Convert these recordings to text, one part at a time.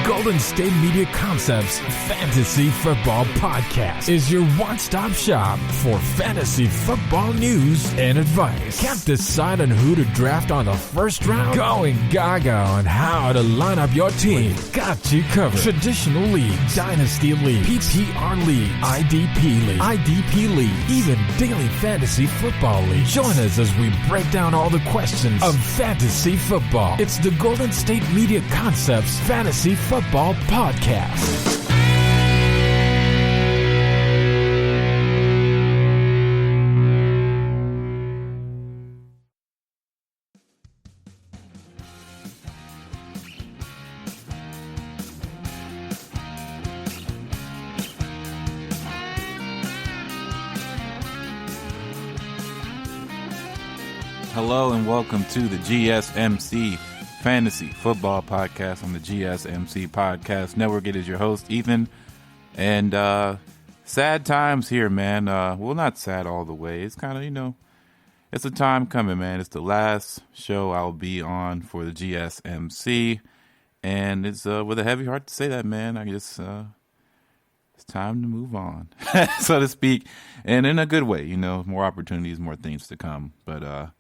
Golden State Media Concepts Fantasy Football Podcast is your one-stop shop for fantasy football news and advice. Can't decide on who to draft on the first round? Going gaga on how to line up your team. We've got you covered. Traditional leagues, dynasty leagues, PPR leagues, IDP league, even daily fantasy football league. Join us as we break down all the questions of fantasy football. It's the Golden State Media Concepts Fantasy Football Podcast. Hello and welcome to the GSMC Fantasy Football Podcast on the GSMC Podcast Network. It is your host, Ethan. And sad times here, man. Well, not sad all the way. It's kind of, it's a time coming, man. It's the last show I'll be on for the GSMC. And it's with a heavy heart to say that, man. I guess it's time to move on, so to speak. And in a good way, more opportunities, more things to come. But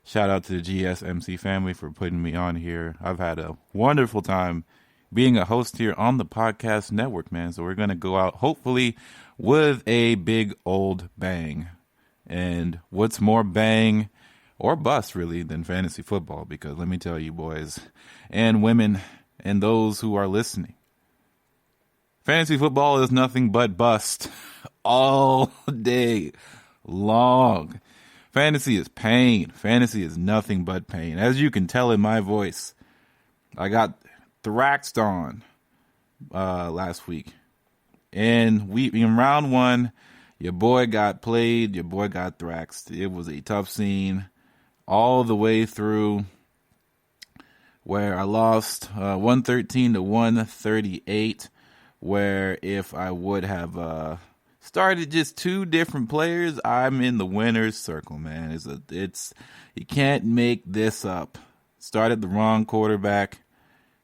shout out to the GSMC family for putting me on here. I've had a wonderful time being a host here on the podcast network, man. So we're going to go out, hopefully, with a big old bang. And what's more bang or bust, really, than fantasy football? Because let me tell you, boys and women and those who are listening, fantasy football is nothing but bust all day long. Fantasy is pain. Fantasy is nothing but pain. As you can tell in my voice, I got thraxed on last week. And in round one, your boy got played. Your boy got thraxed. It was a tough scene all the way through, where I lost 113 to 138, where if I would have started just two different players, I'm in the winner's circle, man. It's you can't make this up. Started the wrong quarterback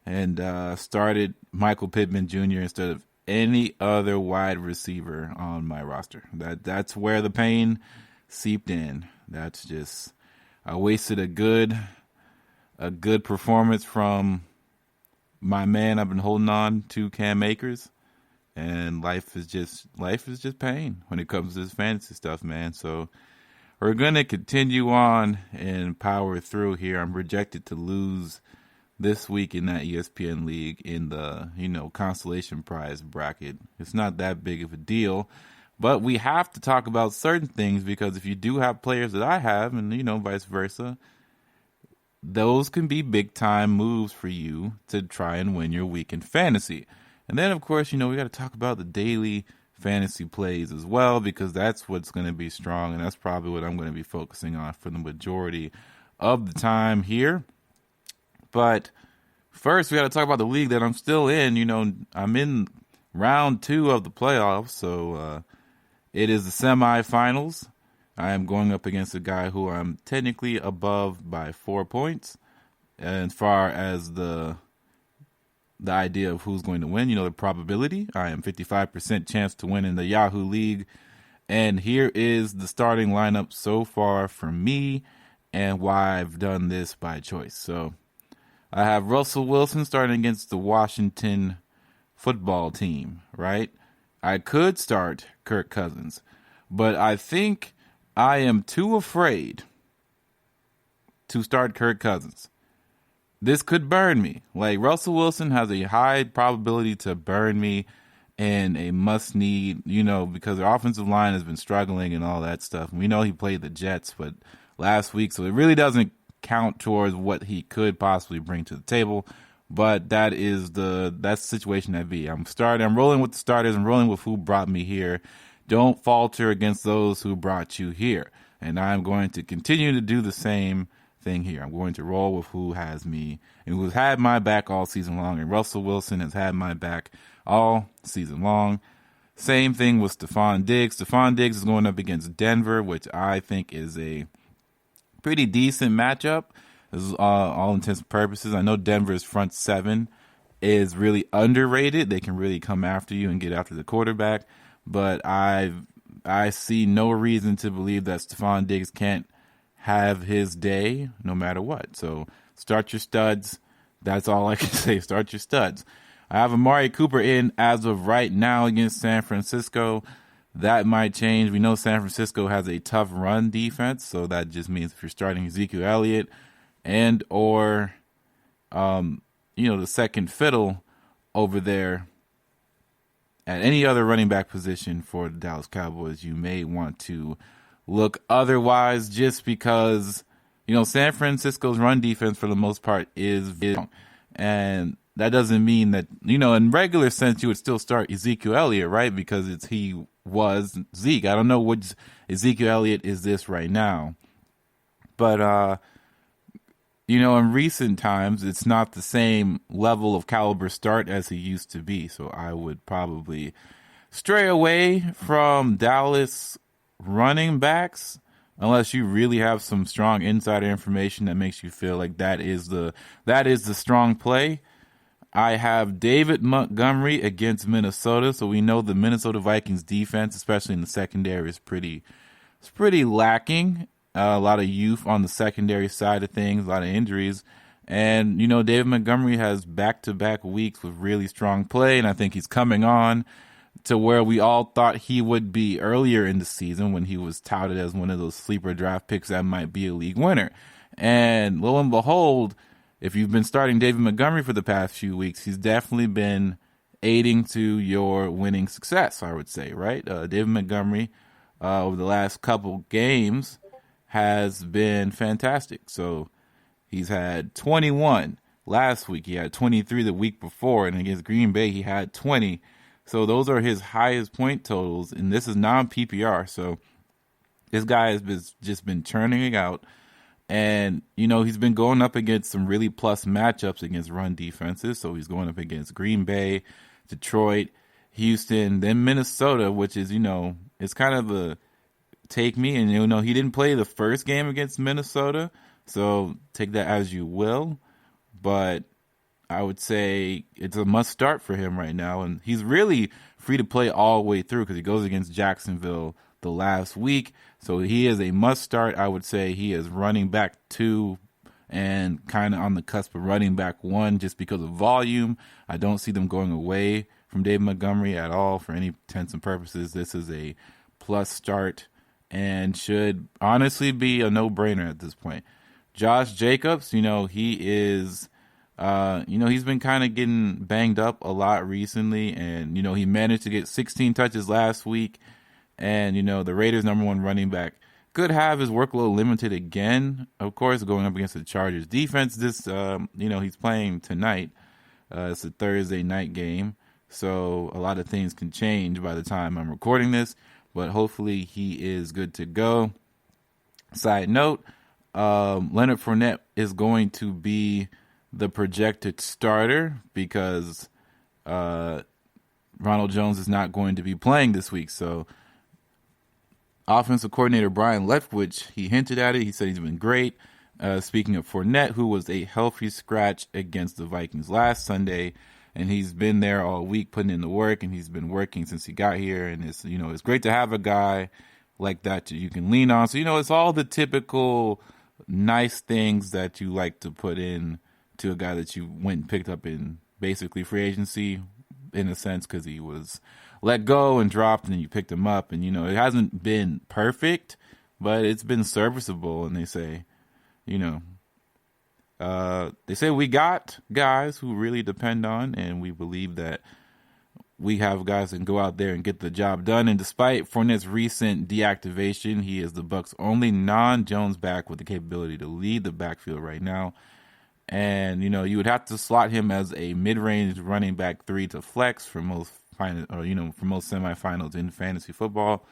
and started Michael Pittman Jr. instead of any other wide receiver on my roster. That's where the pain seeped in. That's just, I wasted a good performance from my man I've been holding on to, Cam Akers. And life is just pain when it comes to this fantasy stuff, man. So we're going to continue on and power through here. I'm projected to lose this week in that ESPN league in the, consolation prize bracket. It's not that big of a deal, but we have to talk about certain things, because if you do have players that I have, and, vice versa, those can be big time moves for you to try and win your week in fantasy. And then, of course, we got to talk about the daily fantasy plays as well, because that's what's going to be strong, and that's probably what I'm going to be focusing on for the majority of the time here. But first, we got to talk about the league that I'm still in. I'm in round 2 of the playoffs, so it is the semifinals. I am going up against a guy who I'm technically above by 4 points. And as far as the idea of who's going to win, the probability, I am 55% chance to win in the Yahoo League. And here is the starting lineup so far for me and why I've done this by choice. So I have Russell Wilson starting against the Washington football team, right? I could start Kirk Cousins, but I think I am too afraid to start Kirk Cousins. This could burn me. Like, Russell Wilson has a high probability to burn me and a must-need, because their offensive line has been struggling and all that stuff. We know he played the Jets but last week, so it really doesn't count towards what he could possibly bring to the table. But that's the situation that be. I'm rolling with the starters. I'm rolling with who brought me here. Don't falter against those who brought you here. And I'm going to continue to do the same thing here. I'm going to roll with who has me and who's had my back all season long. And Russell Wilson has had my back all season long. Same thing with Stephon Diggs. Stephon Diggs is going up against Denver, which I think is a pretty decent matchup. This is all intents and purposes. I know Denver's front seven is really underrated. They can really come after you and get after the quarterback. But I see no reason to believe that Stephon Diggs can't have his day no matter what. So start your studs. That's all I can say. Start your studs. I have Amari Cooper in as of right now against San Francisco. That might change. We know San Francisco has a tough run defense, so that just means if you're starting Ezekiel Elliott and or the second fiddle over there at any other running back position for the Dallas Cowboys, you may want to look otherwise, just because San Francisco's run defense for the most part is strong. And that doesn't mean that, in regular sense, you would still start Ezekiel Elliott, right? Because he was Zeke. I don't know what Ezekiel Elliott is this right now. But, in recent times, it's not the same level of caliber start as he used to be. So I would probably stray away from Dallas running backs unless you really have some strong insider information that makes you feel like that is the strong play. I have David Montgomery against Minnesota. So we know the Minnesota Vikings defense, especially in the secondary, is pretty lacking. A lot of youth on the secondary side of things, a lot of injuries. And, David Montgomery has back-to-back weeks with really strong play, and I think he's coming on to where we all thought he would be earlier in the season when he was touted as one of those sleeper draft picks that might be a league winner. And lo and behold, if you've been starting David Montgomery for the past few weeks, he's definitely been aiding to your winning success, I would say, right? David Montgomery, over the last couple games, has been fantastic. So he's had 21 last week. He had 23 the week before, and against Green Bay, he had 20. So those are his highest point totals, and this is non-PPR. So this guy has just been churning it out. And, he's been going up against some really plus matchups against run defenses. So he's going up against Green Bay, Detroit, Houston, then Minnesota, which is, it's kind of a take me. And, he didn't play the first game against Minnesota. So take that as you will. But I would say it's a must start for him right now. And he's really free to play all the way through because he goes against Jacksonville the last week. So he is a must start. I would say he is running back 2 and kind of on the cusp of running back 1 just because of volume. I don't see them going away from David Montgomery at all for any intents and purposes. This is a plus start and should honestly be a no-brainer at this point. Josh Jacobs, he is, he's been kind of getting banged up a lot recently. And, he managed to get 16 touches last week. And, the Raiders' number 1 running back could have his workload limited again, of course, going up against the Chargers defense. He's playing tonight. It's a Thursday night game. So a lot of things can change by the time I'm recording this. But hopefully he is good to go. Side note, Leonard Fournette is going to be the projected starter because Ronald Jones is not going to be playing this week. So offensive coordinator Brian Leftwich, he hinted at it. He said he's been great. Speaking of Fournette, who was a healthy scratch against the Vikings last Sunday, and he's been there all week putting in the work, and he's been working since he got here. And it's it's great to have a guy like that you can lean on. So it's all the typical nice things that you like to put in to a guy that you went and picked up in basically free agency, in a sense, because he was let go and dropped, and then you picked him up. And, it hasn't been perfect, but it's been serviceable. And they say, we got guys who really depend on, and we believe that we have guys that can go out there and get the job done. And despite Fournette's recent deactivation, he is the Bucs' only non-Jones back with the capability to lead the backfield right now. And, you would have to slot him as a mid-range running back 3 to flex for most semifinals in fantasy football.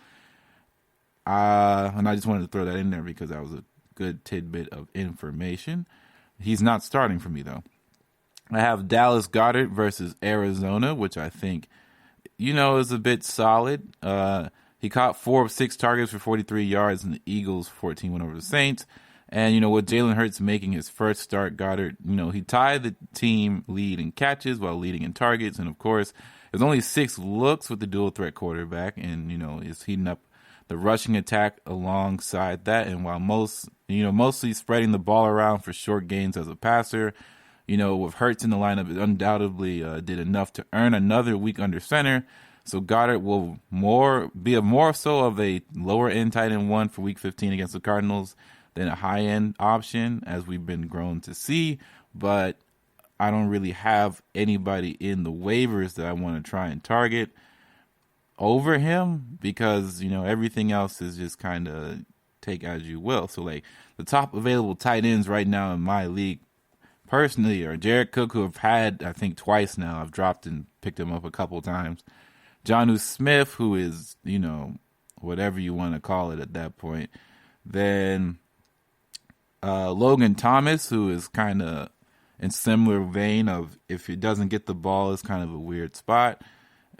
And I just wanted to throw that in there because that was a good tidbit of information. He's not starting for me, though. I have Dallas Goedert versus Arizona, which I think, is a bit solid. He caught 4 of 6 targets for 43 yards, and the Eagles 14 went over the Saints. And, with Jalen Hurts making his first start, Goddard, he tied the team lead in catches while leading in targets. And, of course, there's only 6 looks with the dual threat quarterback and, is heating up the rushing attack alongside that. And while mostly spreading the ball around for short gains as a passer, with Hurts in the lineup, it undoubtedly did enough to earn another week under center. So Goddard will be more so of a lower end tight end 1 for week 15 against the Cardinals than a high end option, as we've been grown to see. But I don't really have anybody in the waivers that I want to try and target over him because, everything else is just kind of take as you will. So, like, the top available tight ends right now in my league, personally, are Jared Cook, who I've had, I think, twice now. I've dropped and picked him up a couple times. Jonnu Smith, who is, whatever you want to call it at that point. Then Logan Thomas, who is kind of in similar vein of if he doesn't get the ball, it's kind of a weird spot.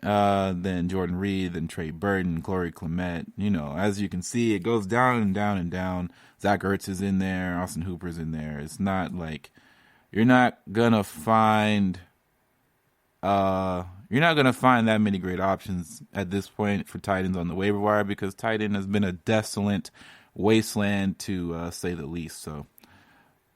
Then Jordan Reed, then Trey Burton, Corey Clement. As you can see, it goes down and down and down. Zach Ertz is in there. Austin Hooper's in there. It's not like you're not gonna find that many great options at this point for tight ends on the waiver wire because tight end has been a desolate wasteland to say the least. So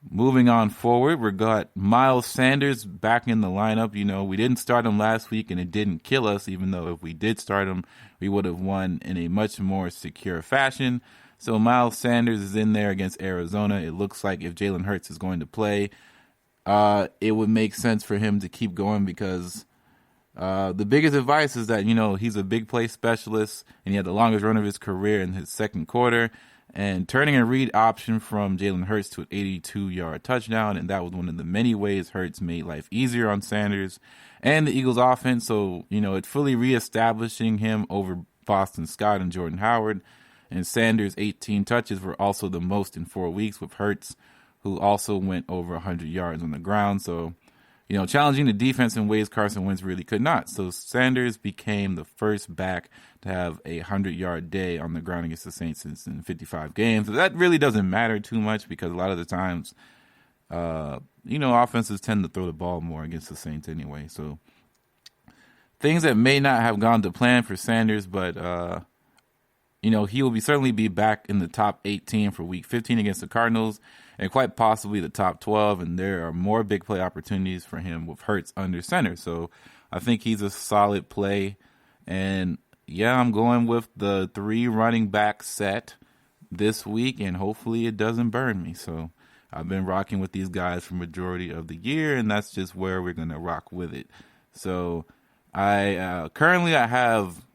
moving on forward, we got Miles Sanders back in the lineup. We didn't start him last week and it didn't kill us, even though if we did start him, we would have won in a much more secure fashion. So Miles Sanders is in there against Arizona. It looks like if Jalen Hurts is going to play, it would make sense for him to keep going because the biggest advice is that, he's a big play specialist and he had the longest run of his career in his second quarter. And turning a read option from Jalen Hurts to an 82-yard touchdown, and that was one of the many ways Hurts made life easier on Sanders and the Eagles' offense. So, it's fully reestablishing him over Boston Scott and Jordan Howard. And Sanders' 18 touches were also the most in 4 weeks, with Hurts, who also went over 100 yards on the ground. So, challenging the defense in ways Carson Wentz really could not. So Sanders became the first back to have a 100-yard day on the ground against the Saints in 55 games. So that really doesn't matter too much because a lot of the times, offenses tend to throw the ball more against the Saints anyway. So things that may not have gone to plan for Sanders, but, he will certainly be back in the top 18 for week 15 against the Cardinals and quite possibly the top 12. And there are more big play opportunities for him with Hurts under center. So I think he's a solid play. And yeah, I'm going with the 3 running back set this week, and hopefully it doesn't burn me. So I've been rocking with these guys for majority of the year, and that's just where we're going to rock with it. So I currently have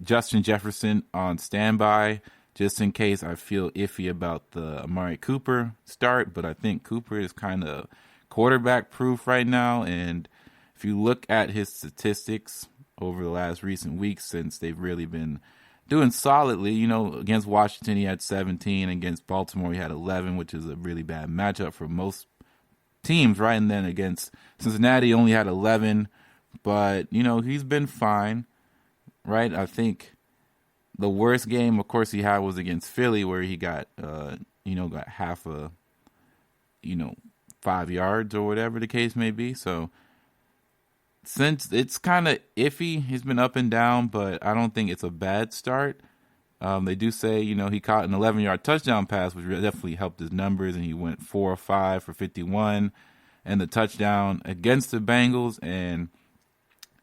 Justin Jefferson on standby just in case I feel iffy about the Amari Cooper start, but I think Cooper is kind of quarterback proof right now. And if you look at his statistics over the last recent weeks, since they've really been doing solidly, against Washington, he had 17, against Baltimore, he had 11, which is a really bad matchup for most teams, right? And then against Cincinnati, he only had 11, but, he's been fine, right? I think the worst game, of course, he had was against Philly, where he got, got half a, 5 yards or whatever the case may be. So since it's kind of iffy, he's been up and down, but I don't think it's a bad start. They do say, he caught an 11-yard touchdown pass, which definitely helped his numbers, and he went 4 or 5 for 51 and the touchdown against the Bengals. And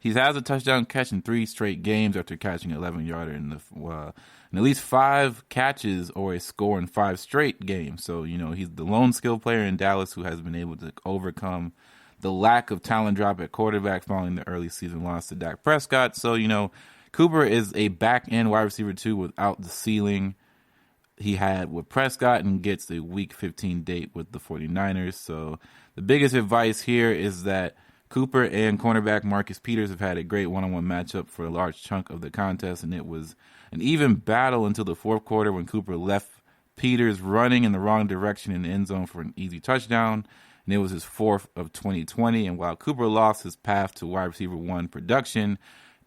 he has a touchdown catch in 3 straight games after catching an 11-yarder in at least 5 catches or a score in 5 straight games. So, he's the lone skill player in Dallas who has been able to overcome the lack of talent drop at quarterback following the early season loss to Dak Prescott. So, Cooper is a back-end wide receiver, too, without the ceiling he had with Prescott, and gets a Week 15 date with the 49ers. So the biggest advice here is that Cooper and cornerback Marcus Peters have had a great one-on-one matchup for a large chunk of the contest, and it was an even battle until the fourth quarter when Cooper left Peters running in the wrong direction in the end zone for an easy touchdown, and it was his 4th of 2020. And while Cooper lost his path to wide receiver 1 production,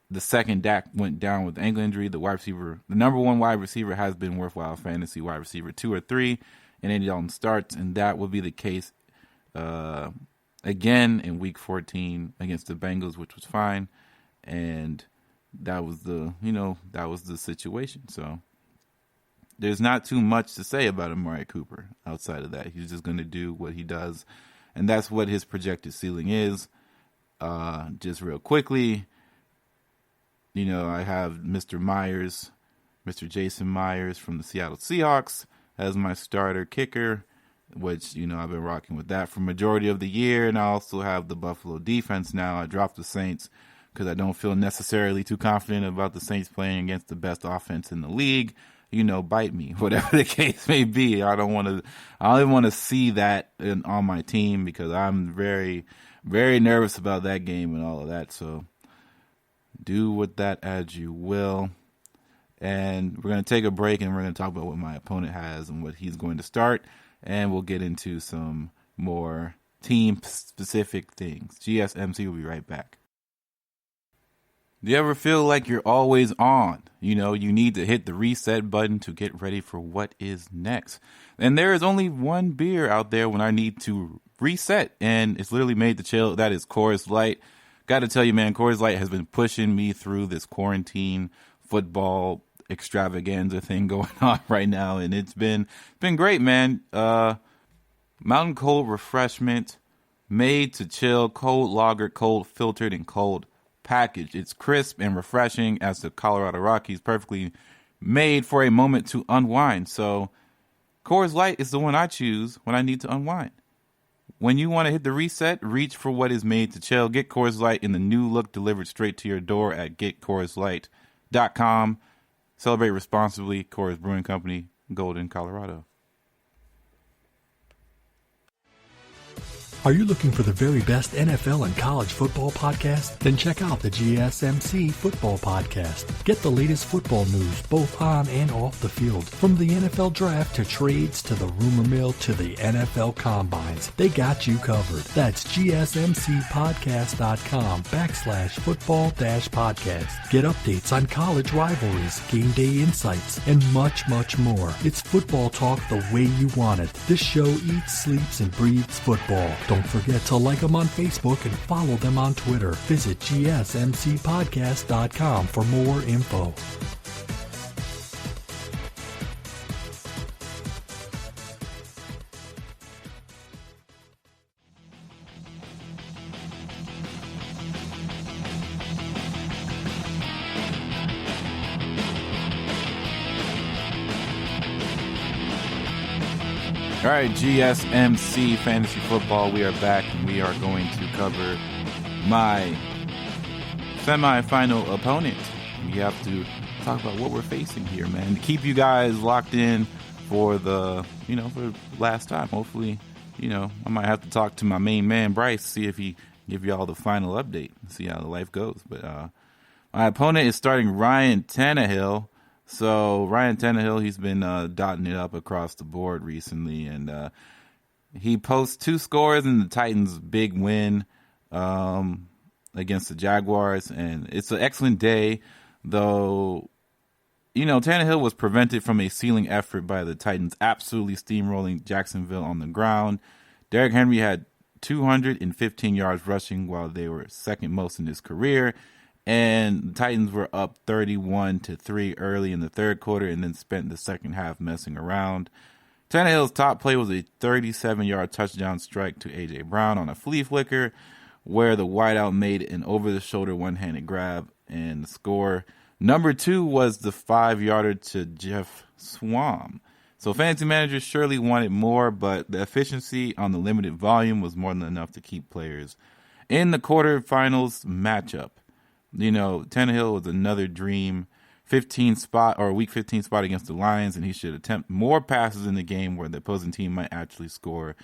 the second Dak went down with ankle injury, the number 1 wide receiver has been worthwhile fantasy wide receiver 2 or 3, and Andy Dalton starts, and that will be the case again in Week 14 against the Bengals, which was fine, and that was the situation. So there's not too much to say about Amari Cooper outside of that. He's just going to do what he does, and that's what his projected ceiling is. Just real quickly, I have Mr. Jason Myers from the Seattle Seahawks as my starter kicker, which, I've been rocking with that for majority of the year. And I also have the Buffalo defense now. I dropped the Saints because I don't feel necessarily too confident about the Saints playing against the best offense in the league. Bite me, whatever the case may be. I don't even want to see that on my team because I'm very, very nervous about that game and all of that. So do with that as you will. And we're going to take a break and we're going to talk about what my opponent has and what he's going to start. And we'll get into some more team-specific things. GSMC will be right back. Do you ever feel like you're always on? You need to hit the reset button to get ready for what is next. And there is only one beer out there when I need to reset, and it's literally made to chill. That is Coors Light. Got to tell you, man, Coors Light has been pushing me through this quarantine football extravaganza thing going on right now, and it's been great, man. Mountain cold refreshment, made to chill, cold lager, cold filtered, and cold packaged. It's crisp and refreshing as the Colorado Rockies, perfectly made for a moment to unwind. So Coors Light is the one I choose when I need to unwind. When you want to hit the reset, reach for what is made to chill. Get Coors Light in the new look delivered straight to your door at getcoorslight.com. Celebrate responsibly. Coors Brewing Company, Golden, Colorado. Are you looking for the very best NFL and college football podcast? Then check out the GSMC Football Podcast. Get the latest football news both on and off the field. From the NFL Draft to trades to the rumor mill to the NFL Combines, they got you covered. That's GSMCpodcast.com/football-podcast. Get updates on college rivalries, game day insights, and much, much more. It's football talk the way you want it. This show eats, sleeps, and breathes football. Don't forget to like them on Facebook and follow them on Twitter. Visit GSMCpodcast.com for more info. All right, GSMC Fantasy Football, we are back, and we are going to cover my semifinal opponent. We have to talk about what we're facing here, man, to keep you guys locked in for the, for last time. Hopefully, I might have to talk to my main man, Bryce, see if he give you all the final update, see how the life goes. But my opponent is starting Ryan Tannehill. So Ryan Tannehill, he's been dotting it up across the board recently, and he posts 2 scores in the Titans' big win against the Jaguars, and it's an excellent day, though, Tannehill was prevented from a ceiling effort by the Titans absolutely steamrolling Jacksonville on the ground. Derrick Henry had 215 yards rushing while they were second most in his career. And the Titans were up 31-3 early in the third quarter and then spent the second half messing around. Tannehill's top play was a 37-yard touchdown strike to A.J. Brown on a flea flicker where the wideout made an over-the-shoulder one-handed grab and the score. Number 2 was the 5-yarder to Jeff Swam. So fantasy managers surely wanted more, but the efficiency on the limited volume was more than enough to keep players in the quarterfinals matchup. Tannehill was another dream week 15 spot against the Lions, and he should attempt more passes in the game where the opposing team might actually score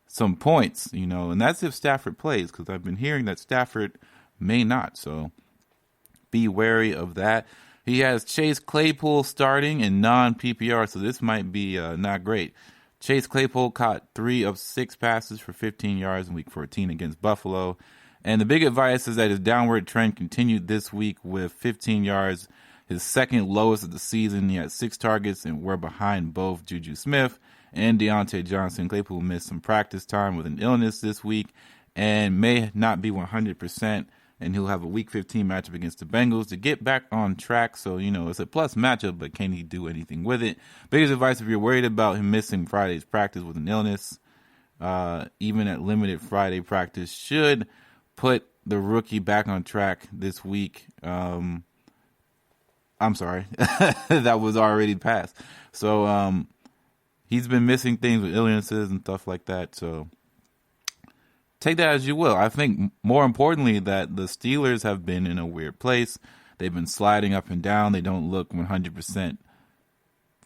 some points, and that's if Stafford plays, because I've been hearing that Stafford may not, so be wary of that. He has Chase Claypole starting in non-PPR, so this might be not great. Chase Claypole caught 3 of 6 passes for 15 yards in Week 14 against Buffalo. And the big advice is that his downward trend continued this week with 15 yards, his second lowest of the season. He had 6 targets and we're behind both Juju Smith and Deontay Johnson. Claypool missed some practice time with an illness this week and may not be 100%, and he'll have a Week 15 matchup against the Bengals to get back on track. So, it's a plus matchup, but can he do anything with it? Biggest advice, if you're worried about him missing Friday's practice with an illness, even at limited Friday practice, should put the rookie back on track this week. I'm sorry, that was already passed. So he's been missing things with illnesses and stuff like that. So take that as you will. I think more importantly that the Steelers have been in a weird place. They've been sliding up and down. They don't look 100%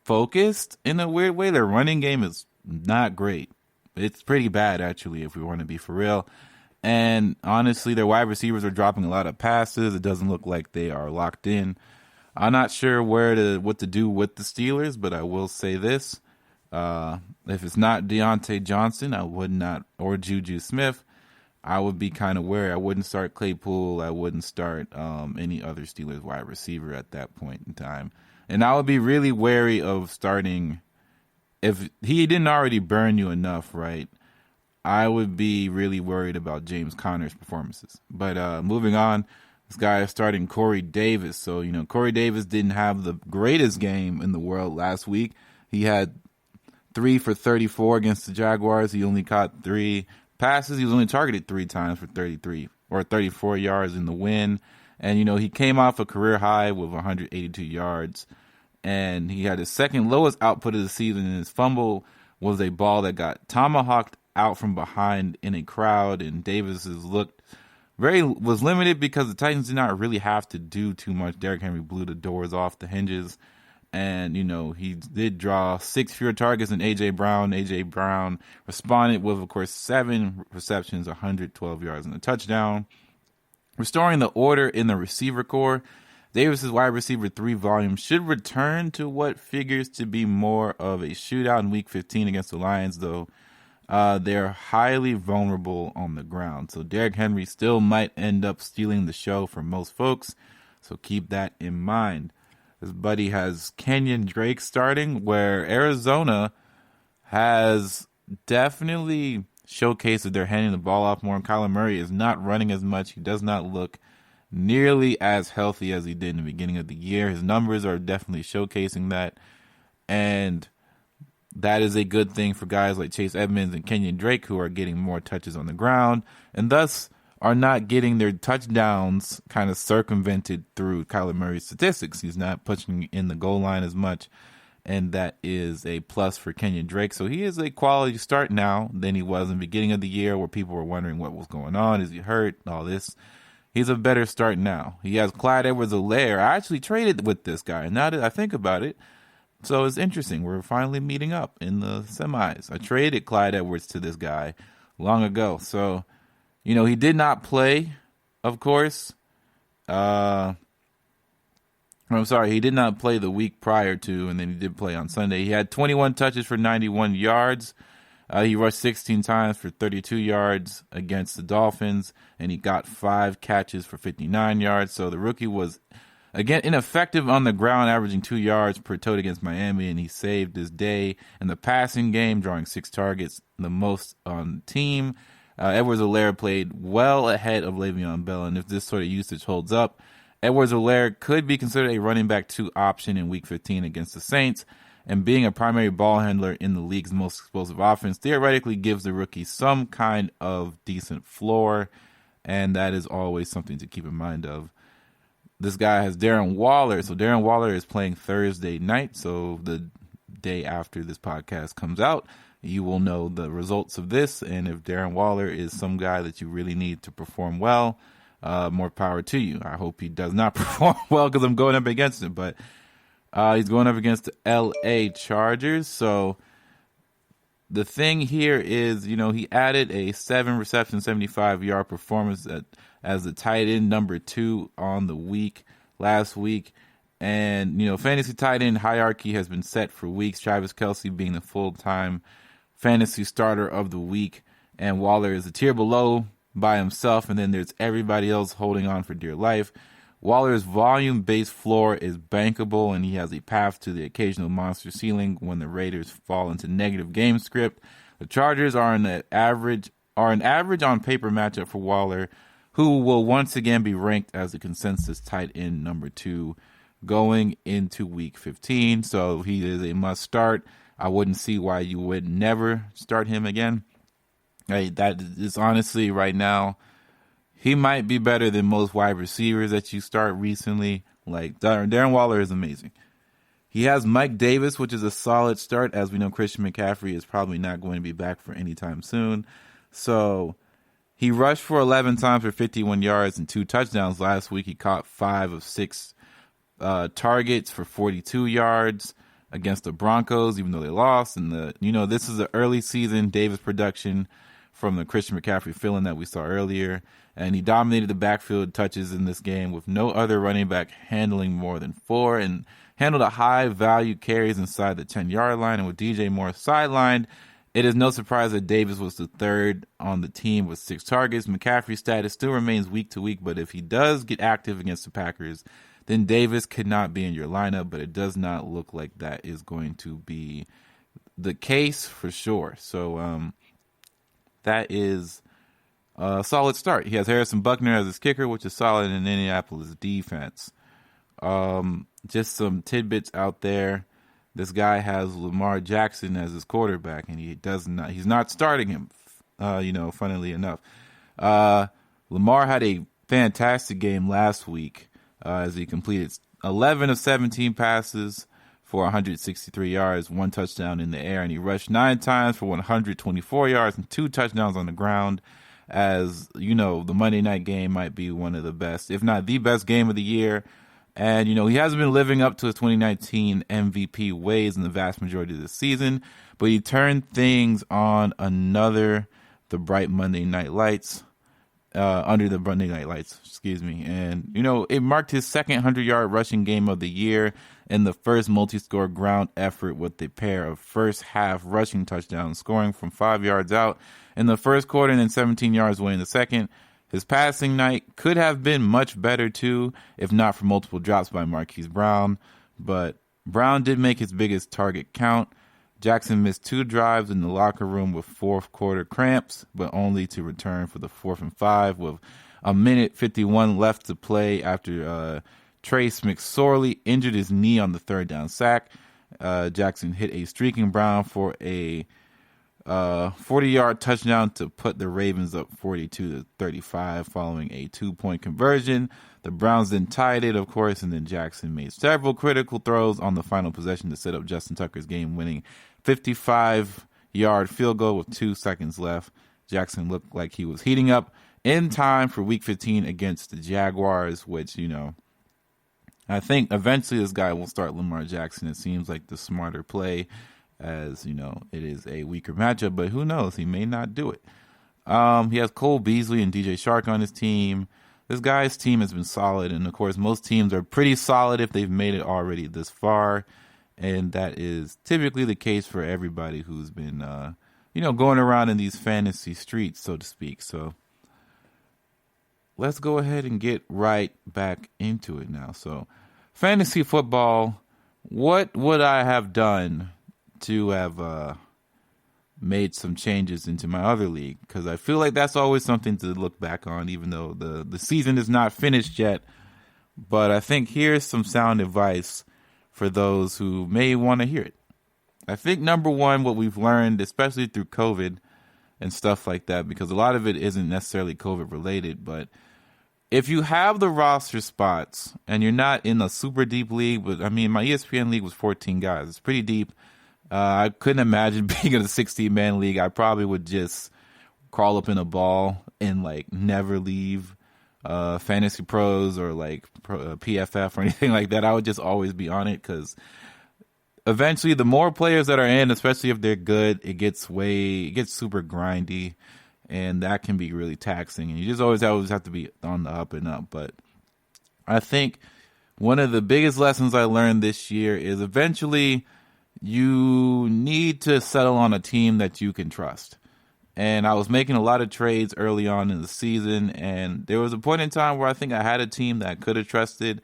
focused in a weird way. Their running game is not great. It's pretty bad, actually, if we want to be for real. And honestly, their wide receivers are dropping a lot of passes. It doesn't look like they are locked in. I'm not sure what to do with the Steelers, but I will say this. If it's not Deontay Johnson, I would not, or Juju Smith, I would be kind of wary. I wouldn't start Claypool. I wouldn't start any other Steelers wide receiver at that point in time. And I would be really wary of starting, if he didn't already burn you enough, right? I would be really worried about James Conner's performances. But moving on, this guy is starting Corey Davis. So, Corey Davis didn't have the greatest game in the world last week. He had 3 for 34 against the Jaguars. He only caught 3 passes. He was only targeted 3 times for 33 or 34 yards in the win. And, he came off a career high with 182 yards. And he had his second lowest output of the season. And his fumble was a ball that got tomahawked out from behind in a crowd. And Davis's looked was limited because the Titans did not really have to do too much. Derrick Henry blew the doors off the hinges. And, he did draw 6 fewer targets than A.J. Brown. A.J. Brown responded with, of course, 7 receptions, 112 yards, and a touchdown. Restoring the order in the receiver core, Davis's wide receiver 3 volume should return to what figures to be more of a shootout in Week 15 against the Lions, though they're highly vulnerable on the ground. So Derrick Henry still might end up stealing the show for most folks, so keep that in mind. His buddy has Kenyon Drake starting, where Arizona has definitely showcased that they're handing the ball off more. And Kyler Murray is not running as much. He does not look nearly as healthy as he did in the beginning of the year. His numbers are definitely showcasing that. And that is a good thing for guys like Chase Edmonds and Kenyon Drake, who are getting more touches on the ground and thus are not getting their touchdowns kind of circumvented through Kyler Murray's statistics. He's not pushing in the goal line as much, and that is a plus for Kenyon Drake. So he is a quality start now than he was in the beginning of the year, where people were wondering what was going on. Is he hurt? All this. He's a better start now. He has Clyde Edwards-Helaire. I actually traded with this guy, and now that I think about it, so it's interesting. We're finally meeting up in the semis. I traded Clyde Edwards to this guy long ago. So, he did not play, of course. I'm sorry, he did not play the week prior to, and then he did play on Sunday. He had 21 touches for 91 yards. He rushed 16 times for 32 yards against the Dolphins, and he got 5 catches for 59 yards. So the rookie was, again, ineffective on the ground, averaging 2 yards per tote against Miami, and he saved his day in the passing game, drawing 6 targets, the most on the team. Edwards-Helaire played well ahead of Le'Veon Bell, and if this sort of usage holds up, Edwards-Helaire could be considered a running back 2 option in Week 15 against the Saints, and being a primary ball handler in the league's most explosive offense theoretically gives the rookie some kind of decent floor, and that is always something to keep in mind of. This guy has Darren Waller, so Darren Waller is playing Thursday night, so the day after this podcast comes out, you will know the results of this, and if Darren Waller is some guy that you really need to perform well, more power to you. I hope he does not perform well because I'm going up against him, but he's going up against the L.A. Chargers. So the thing here is, he added a 7-reception, 75-yard performance as the tight end number 2 on the week last week. And, fantasy tight end hierarchy has been set for weeks, Travis Kelce being the full-time fantasy starter of the week, and Waller is a tier below by himself, and then there's everybody else holding on for dear life. Waller's volume-based floor is bankable, and he has a path to the occasional monster ceiling when the Raiders fall into negative game script. The Chargers are an average on paper matchup for Waller, who will once again be ranked as the consensus tight end number 2 going into Week 15. So he is a must start. I wouldn't see why you would never start him again. That is honestly right now, he might be better than most wide receivers that you start recently. Like Darren Waller is amazing. He has Mike Davis, which is a solid start. As we know, Christian McCaffrey is probably not going to be back for any time soon. So he rushed for 11 times for 51 yards and 2 touchdowns last week. He caught 5 of 6 targets for 42 yards against the Broncos, even though they lost. And this is the early season Davis production from the Christian McCaffrey fill-in that we saw earlier. And he dominated the backfield touches in this game with no other running back handling more than 4 and handled a high-value carries inside the 10-yard line. And with DJ Moore sidelined, it is no surprise that Davis was the third on the team with 6 targets. McCaffrey's status still remains week to week, but if he does get active against the Packers, then Davis could not be in your lineup, but it does not look like that is going to be the case for sure. So that is a solid start. He has Harrison Buckner as his kicker, which is solid in Indianapolis defense. Just some tidbits out there. This guy has Lamar Jackson as his quarterback, and he's not starting him, funnily enough. Lamar had a fantastic game last week as he completed 11 of 17 passes for 163 yards, 1 touchdown in the air, and he rushed 9 times for 124 yards and 2 touchdowns on the ground. As you know, the Monday night game might be one of the best, if not the best game of the year. And, he hasn't been living up to his 2019 MVP ways in the vast majority of the season, but he turned things on under the bright Monday night lights, And, it marked his second 100-yard rushing game of the year and the first multi-score ground effort with a pair of first-half rushing touchdowns, scoring from 5 yards out in the first quarter and then 17 yards away in the second. His passing night could have been much better, too, if not for multiple drops by Marquise Brown. But Brown did make his biggest target count. Jackson missed 2 drives in the locker room with fourth quarter cramps, but only to return for the 4th and 5 with a minute 51 left to play after Trace McSorley injured his knee on the 3rd down sack. Jackson hit a streaking Brown for a 40-yard touchdown to put the Ravens up 42-35 following a 2-point conversion. The Browns then tied it, of course, and then Jackson made several critical throws on the final possession to set up Justin Tucker's game-winning 55-yard field goal with 2 seconds left. Jackson looked like he was heating up in time for Week 15 against the Jaguars, which, I think eventually this guy will start Lamar Jackson. It seems like the smarter play, as it is a weaker matchup, but who knows? He may not do it. He has Cole Beasley and DJ Shark on his team. This guy's team has been solid, and of course, most teams are pretty solid if they've made it already this far, and that is typically the case for everybody who's been, going around in these fantasy streets, so to speak. So let's go ahead and get right back into it now. So, fantasy football, what would I have done to have made some changes into my other league? Because I feel like that's always something to look back on, even though the season is not finished yet. But I think here's some sound advice for those who may want to hear it. I think number one, what we've learned, especially through COVID and stuff like that, because a lot of it isn't necessarily COVID related, but if you have the roster spots and you're not in a super deep league, but my ESPN league was 14 guys. It's pretty deep. I couldn't imagine being in a 16-man league. I probably would just crawl up in a ball and never leave Fantasy Pros or PFF or anything like that. I would just always be on it because eventually the more players that are in, especially if they're good, it gets super grindy, and that can be really taxing. And you just always have to be on the up and up. But I think one of the biggest lessons I learned this year is eventually you need to settle on a team that you can trust. And I was making a lot of trades early on in the season, and there was a point in time where I think I had a team that I could have trusted.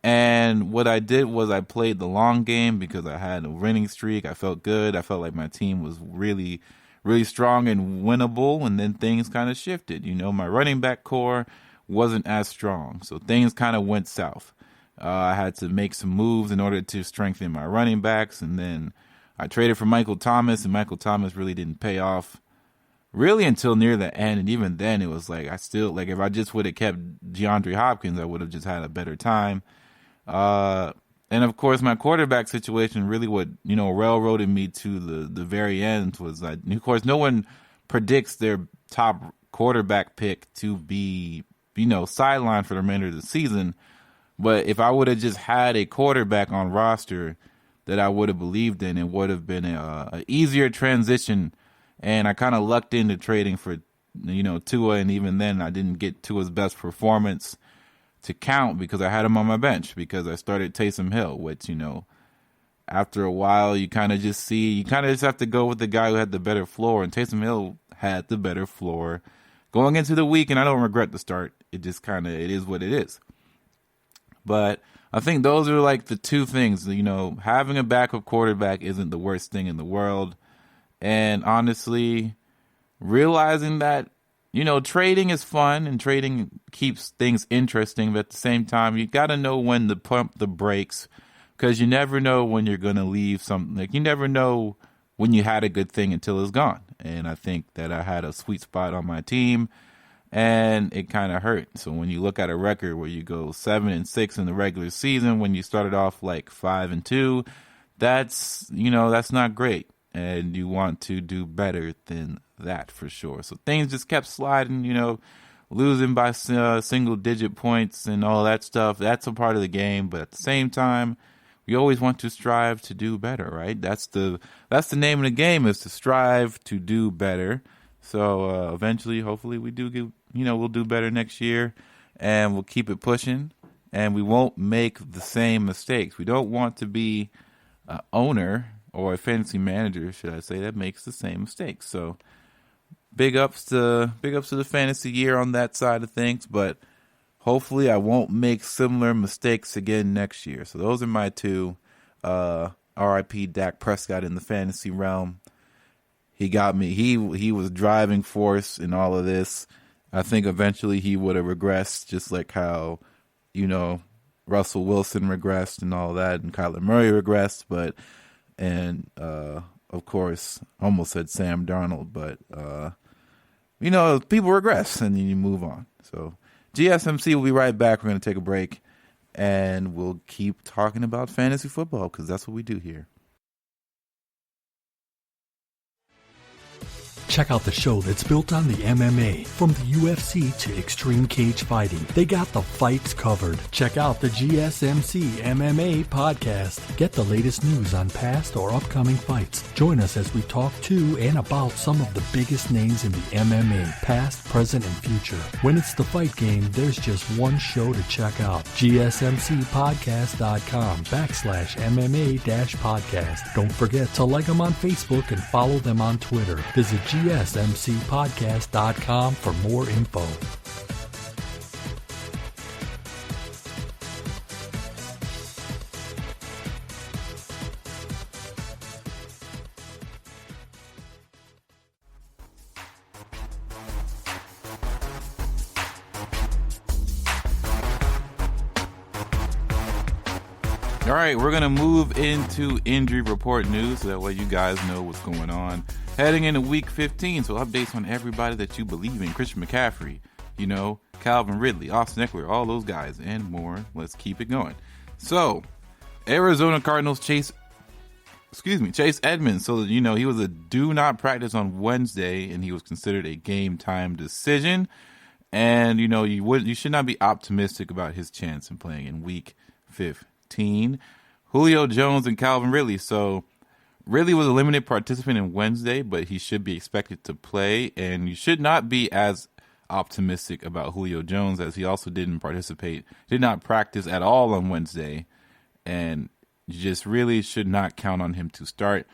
And what I did was I played the long game because I had a winning streak. I felt good. I felt like my team was really, really strong and winnable. And then things kind of shifted. My running back core wasn't as strong, so things kind of went south. I had to make some moves in order to strengthen my running backs, and then I traded for Michael Thomas, and Michael Thomas really didn't pay off really until near the end. And even then, it was like if I just would have kept DeAndre Hopkins, I would have just had a better time. And of course, my quarterback situation really what railroaded me to the very end was that, of course, no one predicts their top quarterback pick to be sidelined for the remainder of the season. But if I would have just had a quarterback on roster that I would have believed in, it would have been a easier transition. And I kind of lucked into trading for, Tua, and even then I didn't get Tua's best performance to count because I had him on my bench because I started Taysom Hill, which, after a while you kind of just have to go with the guy who had the better floor, and Taysom Hill had the better floor going into the week, and I don't regret the start. It just it is what it is. But I think those are like the two things, having a backup quarterback isn't the worst thing in the world. And honestly, realizing that, trading is fun and trading keeps things interesting. But at the same time, you got to know when to pump the brakes because you never know when you're going to leave something. Like, you never know when you had a good thing until it's gone. And I think that I had a sweet spot on my team and it kind of hurt. So when you look at a record where you go 7-6 in the regular season, when you started off like 5-2, that's not great. And you want to do better than that for sure. So things just kept sliding, losing by single-digit points and all that stuff. That's a part of the game. But at the same time, we always want to strive to do better, right? That's the name of the game, is to strive to do better. So eventually, hopefully, we'll do better next year, and we'll keep it pushing, and we won't make the same mistakes. We don't want to be an owner or a fantasy manager, should I say, that makes the same mistakes. So big ups to the fantasy year on that side of things, but hopefully I won't make similar mistakes again next year. So those are my two. R.I.P. Dak Prescott in the fantasy realm. He got me. He was driving force in all of this. I think eventually he would have regressed, just like how, Russell Wilson regressed and all that, and Kyler Murray regressed, and of course, almost said Sam Darnold, but people regress and then you move on. So GSMC will be right back. We're going to take a break and we'll keep talking about fantasy football because that's what we do here. Check out the show that's built on the MMA, from the UFC to extreme cage fighting. They got the fights covered. Check out the GSMC MMA podcast. Get the latest news on past or upcoming fights. Join us as we talk to and about some of the biggest names in the MMA, past, present, and future. When it's the fight game, there's just one show to check out. GSMCpodcast.com/MMA-podcast. Don't forget to like them on Facebook and follow them on Twitter. Visit GSMCpodcast.com for more info. All right, we're going to move into injury report news so that way you guys know what's going on. Heading into week 15, so updates on everybody that you believe in. Christian McCaffrey, Calvin Ridley, Austin Eckler, all those guys, and more. Let's keep it going. So, Arizona Cardinals Chase Edmonds. So, he was a do not practice on Wednesday, and he was considered a game time decision. And, you should not be optimistic about his chance in playing in week 15. Julio Jones and Calvin Ridley. So, Ridley was a limited participant in Wednesday, but he should be expected to play, and you should not be as optimistic about Julio Jones as he also did not practice at all on Wednesday, and you just really should not count on him to start.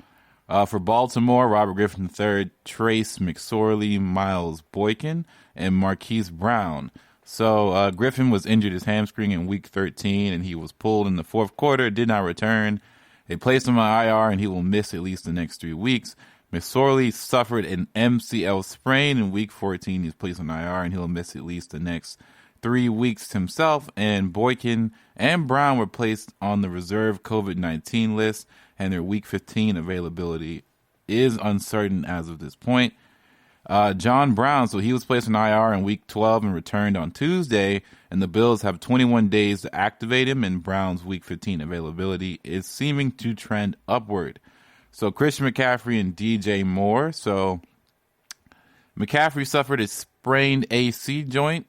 For Baltimore, Robert Griffin III, Trace McSorley, Miles Boykin, and Marquise Brown. So Griffin was injured his hamstring in Week 13, and he was pulled in the fourth quarter, did not return. They placed him on IR, and he will miss at least the next 3 weeks. McSorley suffered an MCL sprain in Week 14. He's placed on IR, and he'll miss at least the next 3 weeks himself. And Boykin and Brown were placed on the reserve COVID-19 list, and their Week 15 availability is uncertain as of this point. John Brown, so he was placed on IR in Week 12 and returned on Tuesday, and the Bills have 21 days to activate him, and Brown's Week 15 availability is seeming to trend upward. So Christian McCaffrey and DJ Moore. So McCaffrey suffered a sprained AC joint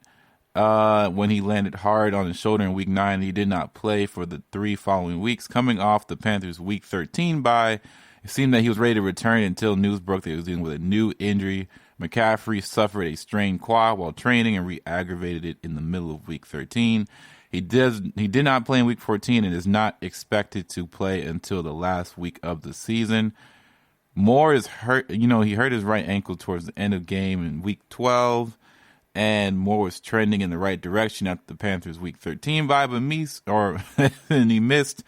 when he landed hard on his shoulder in Week 9. He did not play for the 3 following weeks. Coming off the Panthers' Week 13 bye, it seemed that he was ready to return until news broke that he was dealing with a new injury. McCaffrey suffered a strained quad while training and re-aggravated it in the middle of Week 13. He did not play in Week 14 and is not expected to play until the last week of the season. Moore is hurt. He hurt his right ankle towards the end of game in Week 12, and Moore was trending in the right direction after the Panthers' Week 13 bye, but and he missed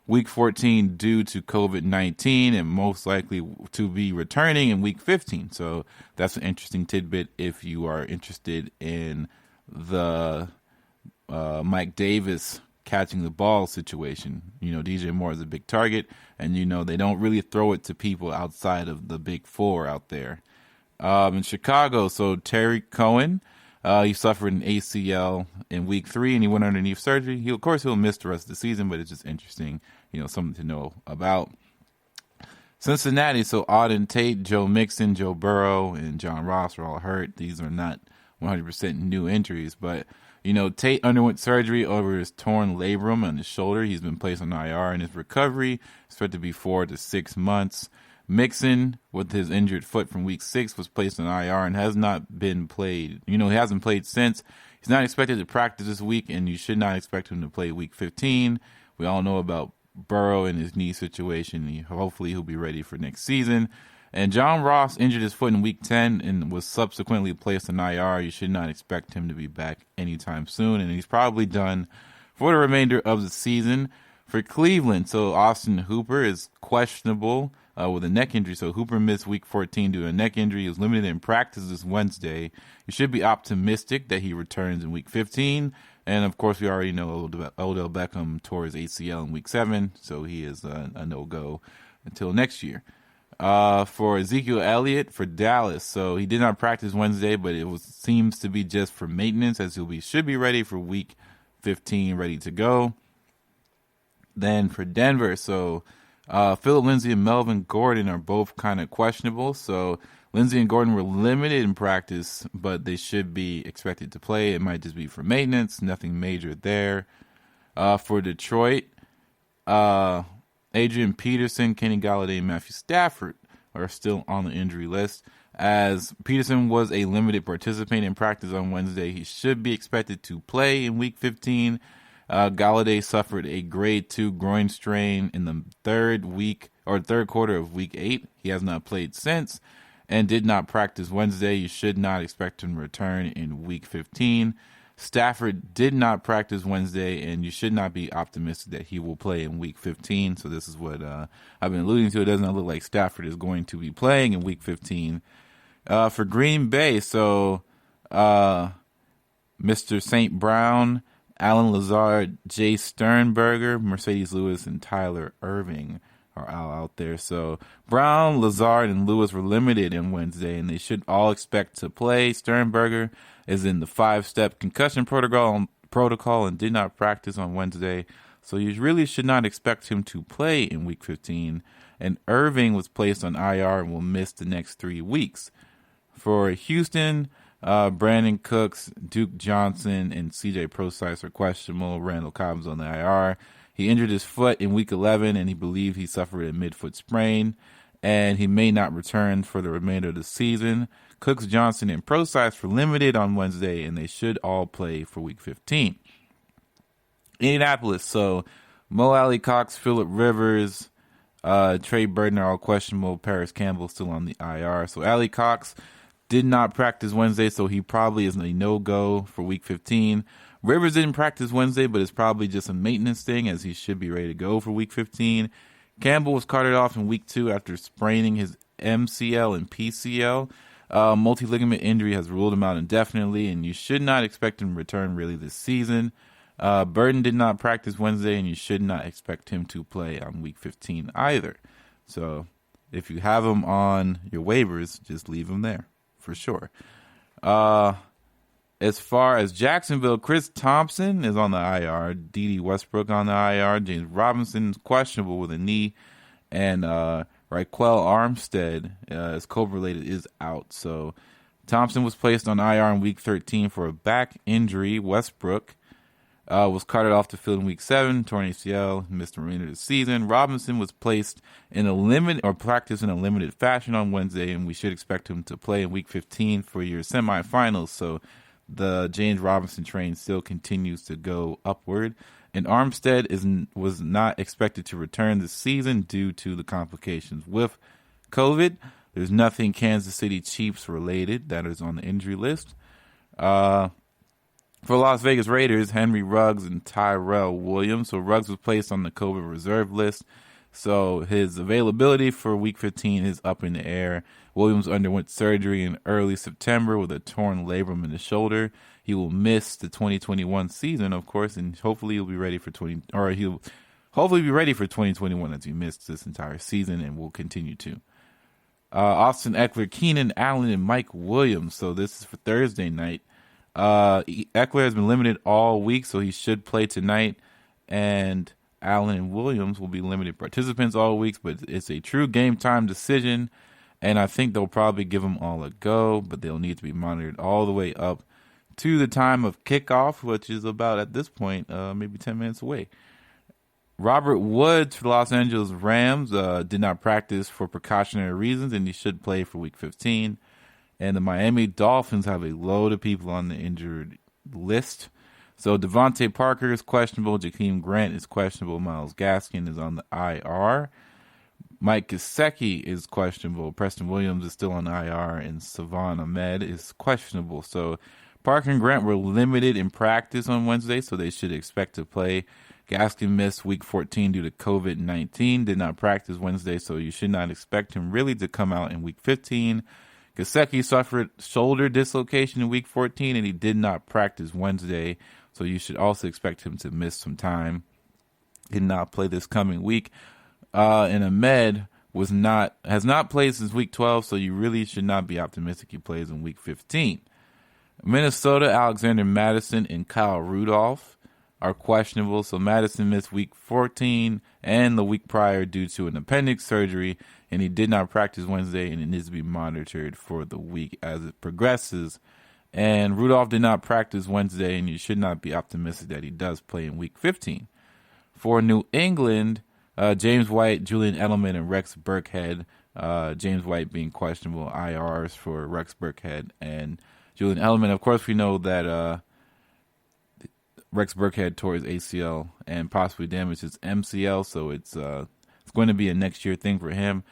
Week 14 due to COVID-19 and most likely to be returning in Week 15. So that's an interesting tidbit if you are interested in the Mike Davis catching the ball situation. DJ Moore is a big target, and they don't really throw it to people outside of the big four out there. In Chicago, so Terry Cohen, he suffered an ACL in Week 3, and he went underneath surgery. He'll miss the rest of the season, but it's just interesting, something to know about. Cincinnati, so Auden Tate, Joe Mixon, Joe Burrow, and John Ross are all hurt. These are not 100% new injuries, but Tate underwent surgery over his torn labrum on his shoulder. He's been placed on IR, and his recovery is expected to be 4 to 6 months. Mixon, with his injured foot from Week 6, was placed on IR and has not been played. He hasn't played since. He's not expected to practice this week, and you should not expect him to play Week 15. We all know about Burrow and his knee situation. Hopefully he'll be ready for next season. And John Ross injured his foot in Week 10 and was subsequently placed on IR. You should not expect him to be back anytime soon, and he's probably done for the remainder of the season. For Cleveland, so Austin Hooper is questionable with a neck injury. So Hooper missed Week 14 due to a neck injury. He was limited in practice this Wednesday. You should be optimistic that he returns in Week 15. And, of course, we already know Odell Beckham tore his ACL in Week 7, so he is a no-go until next year. For Ezekiel Elliott for Dallas, so he did not practice Wednesday, but it seems to be just for maintenance, as should be ready for Week 15, ready to go. Then for Denver, so Phillip Lindsay and Melvin Gordon are both kind of questionable. So Lindsay and Gordon were limited in practice, but they should be expected to play. It might just be for maintenance, nothing major there. For Detroit, Adrian Peterson, Kenny Golladay, and Matthew Stafford are still on the injury list. As Peterson was a limited participant in practice on Wednesday, he should be expected to play in Week 15. Golladay suffered a grade 2 groin strain in the third quarter of Week 8. He has not played since and did not practice Wednesday. You should not expect him to return in Week 15. Stafford did not practice Wednesday, and you should not be optimistic that he will play in Week 15. So this is what I've been alluding to. It does not look like Stafford is going to be playing in Week 15. For Green Bay, so Mr. St. Brown, Alan Lazard, Jay Sternberger, Mercedes Lewis, and Tyler Irving are all out there. So Brown, Lazard, and Lewis were limited on Wednesday, and they should all expect to play. Sternberger is in the 5-step concussion protocol and did not practice on Wednesday, so you really should not expect him to play in Week 15. And Irving was placed on IR and will miss the next 3 weeks. For Houston, Brandon Cooks, Duke Johnson, and CJ Prosise are questionable. Randall Cobb's on the IR. He injured his foot in Week 11, and he believed he suffered a midfoot sprain, and he may not return for the remainder of the season. Cooks, Johnson, and Prosise were limited on Wednesday, and they should all play for Week 15. Indianapolis, so Mo Alley Cox, Phillip Rivers, Trey Burton are all questionable. Paris Campbell still on the IR. So Ali Cox did not practice Wednesday, so he probably is a no-go for Week 15. Rivers didn't practice Wednesday, but it's probably just a maintenance thing, as he should be ready to go for Week 15. Campbell was carted off in Week 2 after spraining his MCL and PCL. Multi-ligament injury has ruled him out indefinitely, and you should not expect him to return really this season. Burton did not practice Wednesday, and you should not expect him to play on Week 15 either. So if you have him on your waivers, just leave him there for sure. As far as Jacksonville, Chris Thompson is on the IR. D.D. Westbrook on the IR. James Robinson is questionable with a knee. And Raquel Armstead is COVID-related, is out. So Thompson was placed on IR in Week 13 for a back injury. Westbrook was carted off the field in Week 7, torn ACL, missed the remainder of the season. Robinson was placed in practice in a limited fashion on Wednesday, and we should expect him to play in Week 15 for your semifinals. So the James Robinson train still continues to go upward. And Armstead was not expected to return this season due to the complications with COVID. There's nothing Kansas City Chiefs related that is on the injury list. For Las Vegas Raiders, Henry Ruggs and Tyrell Williams. So Ruggs was placed on the COVID reserve list. So his availability for Week 15 is up in the air. Williams underwent surgery in early September with a torn labrum in the shoulder. He will miss the 2021 season, of course, and hopefully he'll be ready for 2021, as he missed this entire season and will continue to. Austin Eckler, Keenan Allen, and Mike Williams. So this is for Thursday night. Eckler has been limited all week, so he should play tonight. And Allen and Williams will be limited participants all week, but it's a true game time decision. And I think they'll probably give them all a go, but they'll need to be monitored all the way up to the time of kickoff, which is about, at this point, maybe 10 minutes away. Robert Woods for the Los Angeles Rams did not practice for precautionary reasons, and he should play for Week 15. And the Miami Dolphins have a load of people on the injured list. So Devontae Parker is questionable. Jakeem Grant is questionable. Myles Gaskin is on the IR. Mike Gesicki is questionable. Preston Williams is still on the IR. And Savon Ahmed is questionable. So Parker and Grant were limited in practice on Wednesday, so they should expect to play. Gaskin missed Week 14 due to COVID-19. Did not practice Wednesday, so you should not expect him really to come out in Week 15. Gesicki suffered shoulder dislocation in Week 14, and he did not practice Wednesday, so you should also expect him to miss some time. Did not play this coming week. And Ahmed has not played since Week 12, so you really should not be optimistic he plays in Week 15. Minnesota, Alexander Madison and Kyle Rudolph are questionable. So Madison missed Week 14 and the week prior due to an appendix surgery, and he did not practice Wednesday, and it needs to be monitored for the week as it progresses. And Rudolph did not practice Wednesday, and you should not be optimistic that he does play in Week 15. For New England, James White, Julian Edelman, and Rex Burkhead. James White being questionable, IRs for Rex Burkhead and Julian Edelman. Of course, we know that Rex Burkhead tore his ACL and possibly damaged his MCL, so it's going to be a next year thing for him.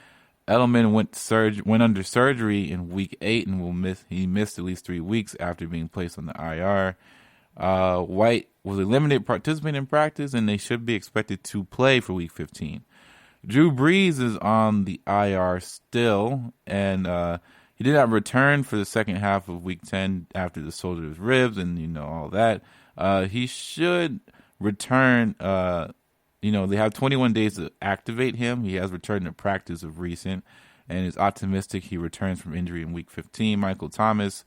Edelman went under surgery in Week 8 and he missed at least 3 weeks after being placed on the IR. White was a limited participant in practice, and they should be expected to play for Week 15. Drew Brees is on the IR still, and he did not return for the second half of Week 10 after the shoulder of his ribs and all that. He should return. They have 21 days to activate him. He has returned to practice of recent and is optimistic he returns from injury in Week 15. Michael Thomas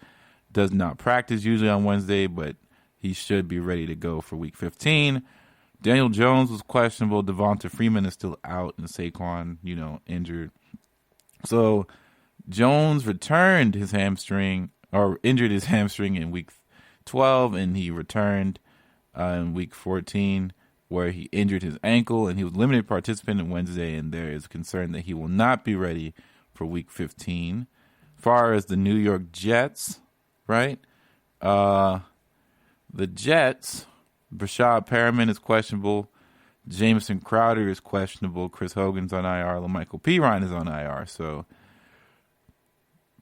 does not practice usually on Wednesday, but he should be ready to go for Week 15. Daniel Jones was questionable. Devonta Freeman is still out, and Saquon, injured. So Jones injured his hamstring in Week 12, and he returned in Week 14, where he injured his ankle, and he was limited participant on Wednesday, and there is concern that he will not be ready for Week 15. As far as the New York Jets, right? The Jets, Brashad Perriman is questionable. Jamison Crowder is questionable. Chris Hogan's on IR. LaMichael Pirine is on IR. So,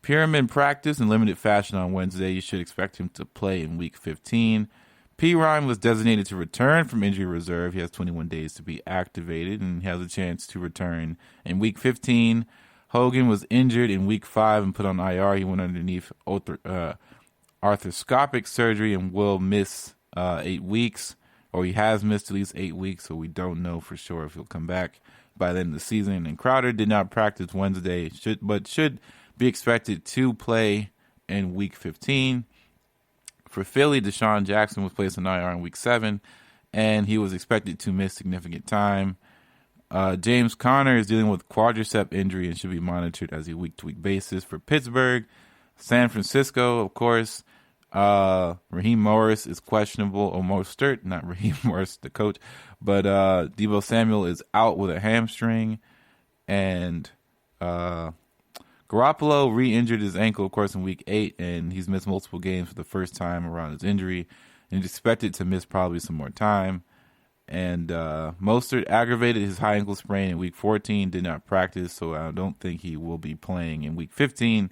Pyramid practice in limited fashion on Wednesday. You should expect him to play in Week 15. Pirine was designated to return from injury reserve. He has 21 days to be activated and has a chance to return in Week 15. Hogan was injured in Week 5 and put on IR. He went underneath arthroscopic surgery and will miss 8 weeks, or he has missed at least 8 weeks, so we don't know for sure if he'll come back by the end of the season. And Crowder did not practice Wednesday, but should be expected to play in Week 15. For Philly, Deshaun Jackson was placed on IR in Week 7, and he was expected to miss significant time. James Conner is dealing with quadricep injury and should be monitored as a week-to-week basis. For Pittsburgh, San Francisco, of course, Raheem Morris is questionable, or Mostert, not Raheem Morris, the coach, but Deebo Samuel is out with a hamstring, and Garoppolo re-injured his ankle, of course, in Week 8, and he's missed multiple games for the first time around his injury, and he's expected to miss probably some more time. And Mostert aggravated his high ankle sprain in Week 14, did not practice, so I don't think he will be playing in Week 15.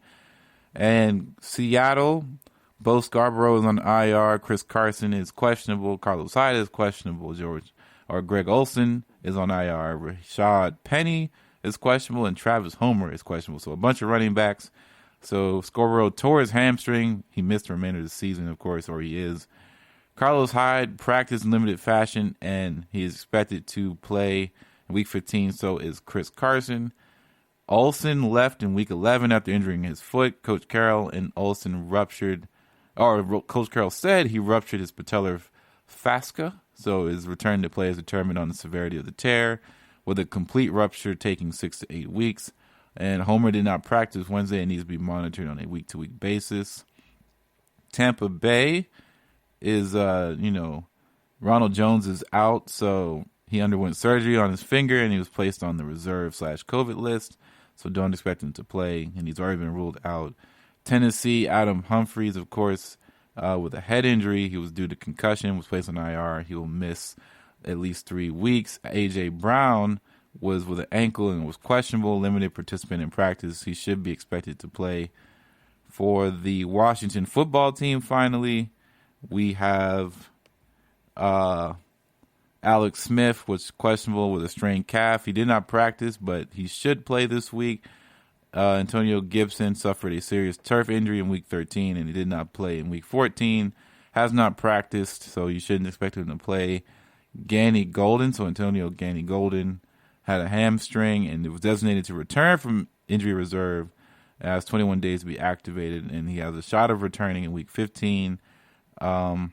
And Seattle, Bo Scarborough is on IR, Chris Carson is questionable, Carlos Hyde is questionable, Greg Olson is on IR, Rashad Penny is questionable, and Travis Homer is questionable. So a bunch of running backs. So Scarborough tore his hamstring. He missed the remainder of the season, of course, or he is. Carlos Hyde practiced in limited fashion, and he is expected to play in Week 15. So is Chris Carson. Olson left in Week 11 after injuring his foot. Coach Carroll and Olson Coach Carroll said he ruptured his patellar fascia. So his return to play is determined on the severity of the tear, with a complete rupture taking 6 to 8 weeks. And Homer did not practice Wednesday and needs to be monitored on a week-to-week basis. Tampa Bay is, Ronald Jones is out, so he underwent surgery on his finger and he was placed on the reserve/COVID list, so don't expect him to play, and he's already been ruled out. Tennessee, Adam Humphries, of course, with a head injury. He was due to concussion, was placed on IR. He will miss at least 3 weeks. A.J. Brown was with an ankle and was questionable, limited participant in practice. He should be expected to play. For the Washington football team, finally, we have Alex Smith was questionable with a strained calf. He did not practice, but he should play this week. Antonio Gibson suffered a serious turf injury in Week 13, and he did not play in Week 14. Has not practiced, so you shouldn't expect him to play. Ganny Golden, so Antonio Ganny Golden had a hamstring and it was designated to return from injury reserve. It has 21 days to be activated, and he has a shot of returning in Week 15. Kyle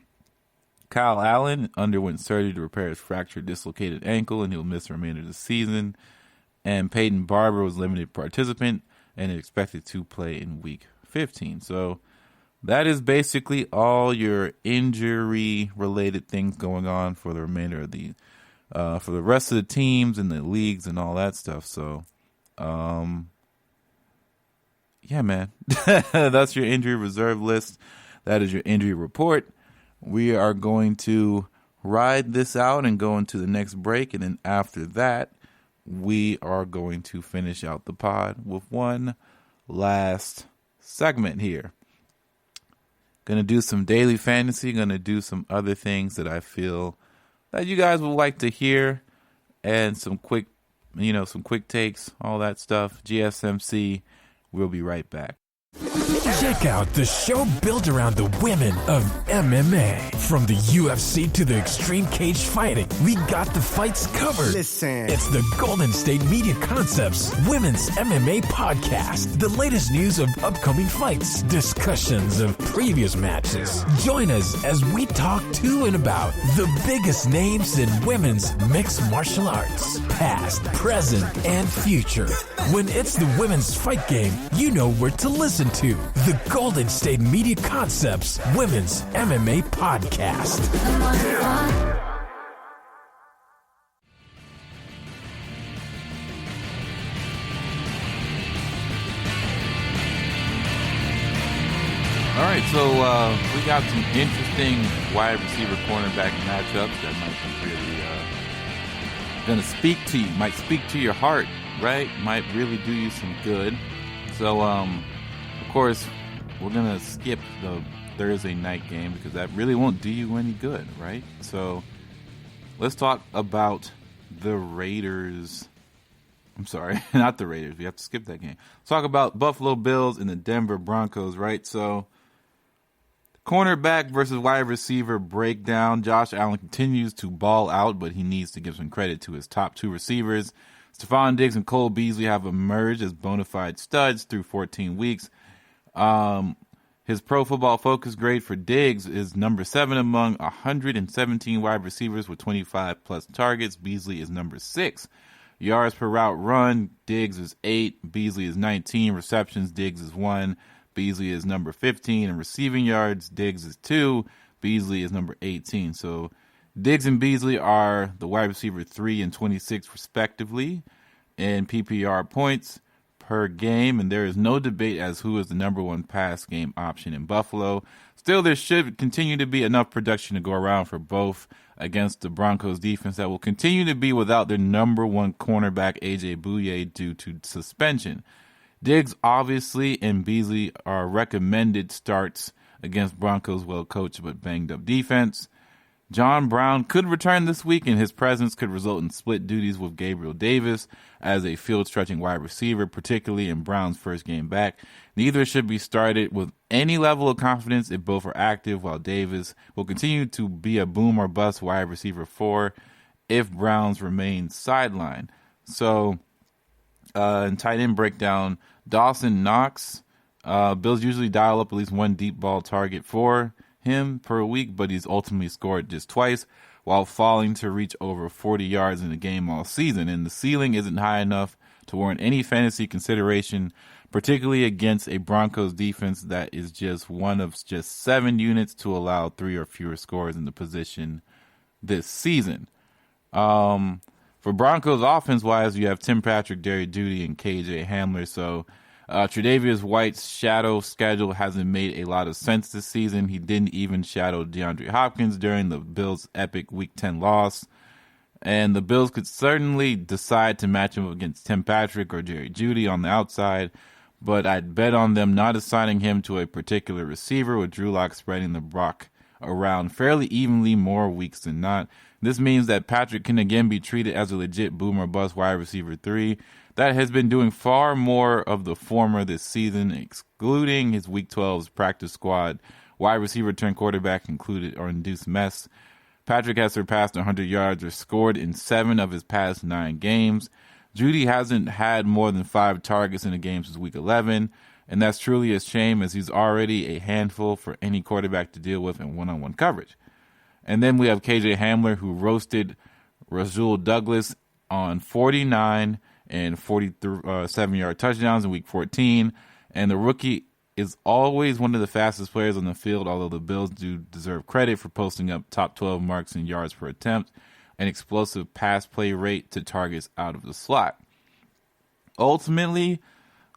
Allen underwent surgery to repair his fractured dislocated ankle, and he'll miss the remainder of the season. And Peyton Barber was limited participant and is expected to play in Week 15. So that is basically all your injury-related things going on for the remainder of the for the rest of the teams and the leagues and all that stuff. So, yeah, man, that's your injury reserve list. That is your injury report. We are going to ride this out and go into the next break, and then after that, we are going to finish out the pod with one last segment here. Going to do some daily fantasy, going to do some other things that I feel that you guys would like to hear, and some quick takes, all that stuff. GSMC, we'll be right back. Check out the show built around the women of MMA. From the UFC to the extreme cage fighting, we got the fights covered. Listen. It's the Golden State Media Concepts Women's MMA Podcast. The latest news of upcoming fights, discussions of previous matches. Join us as we talk to and about the biggest names in women's mixed martial arts, past, present, and future. When it's the women's fight game, you know where to listen to. The Golden State Media Concepts Women's MMA Podcast. All right, so we got some interesting wide receiver cornerback matchups that might be going to speak to you, might speak to your heart, right? Might really do you some good. So, of course, we're going to skip the Thursday night game because that really won't do you any good, right? So, let's talk about the Raiders. I'm sorry, not the Raiders. We have to skip that game. Let's talk about Buffalo Bills and the Denver Broncos, right? So, cornerback versus wide receiver breakdown. Josh Allen continues to ball out, but he needs to give some credit to his top two receivers. Stephon Diggs and Cole Beasley have emerged as bona fide studs through 14 weeks. His Pro Football Focus grade for Diggs is number 7 among 117 wide receivers with 25-plus targets. Beasley is number 6. Yards per route run, Diggs is 8, Beasley is 19. Receptions, Diggs is 1, Beasley is number 15. And receiving yards, Diggs is 2, Beasley is number 18. So Diggs and Beasley are the wide receiver 3 and 26 respectively in PPR points per game, and there is no debate as who is the number one pass game option in Buffalo. Still, there should continue to be enough production to go around for both against the Broncos defense that will continue to be without their number one cornerback, A.J. Bouye, due to suspension. Diggs, obviously, and Beasley are recommended starts against Broncos' well-coached but banged-up defense. John Brown could return this week, and his presence could result in split duties with Gabriel Davis as a field-stretching wide receiver, particularly in Brown's first game back. Neither should be started with any level of confidence if both are active, while Davis will continue to be a boom or bust wide receiver 4 if Browns remain sidelined. So, in tight end breakdown, Dawson Knox. Bills usually dial up at least one deep ball target for him per week, but he's ultimately scored just twice while falling to reach over 40 yards in a game all season. And the ceiling isn't high enough to warrant any fantasy consideration, particularly against a Broncos defense that is just one of just 7 units to allow 3 or fewer scores in the position this season. For Broncos offense-wise, you have Tim Patrick, Jerry Jeudy, and KJ Hamler. So Tre'Davious White's shadow schedule hasn't made a lot of sense this season. He didn't even shadow DeAndre Hopkins during the Bills' epic Week 10 loss. And the Bills could certainly decide to match him against Tim Patrick or Jerry Jeudy on the outside, but I'd bet on them not assigning him to a particular receiver, with Drew Lock spreading the rock around fairly evenly more weeks than not. This means that Patrick can again be treated as a legit boom or bust wide receiver 3 that has been doing far more of the former this season, excluding his Week 12's practice squad wide receiver turned quarterback included or induced mess. Patrick has surpassed 100 yards or scored in 7 of his past 9 games. Jeudy hasn't had more than 5 targets in a game since Week 11, and that's truly a shame as he's already a handful for any quarterback to deal with in one-on-one coverage. And then we have KJ Hamler, who roasted Rasul Douglas on 49 and 47-yard touchdowns in Week 14. And the rookie is always one of the fastest players on the field, although the Bills do deserve credit for posting up top 12 marks in yards per attempt and explosive pass play rate to targets out of the slot. Ultimately,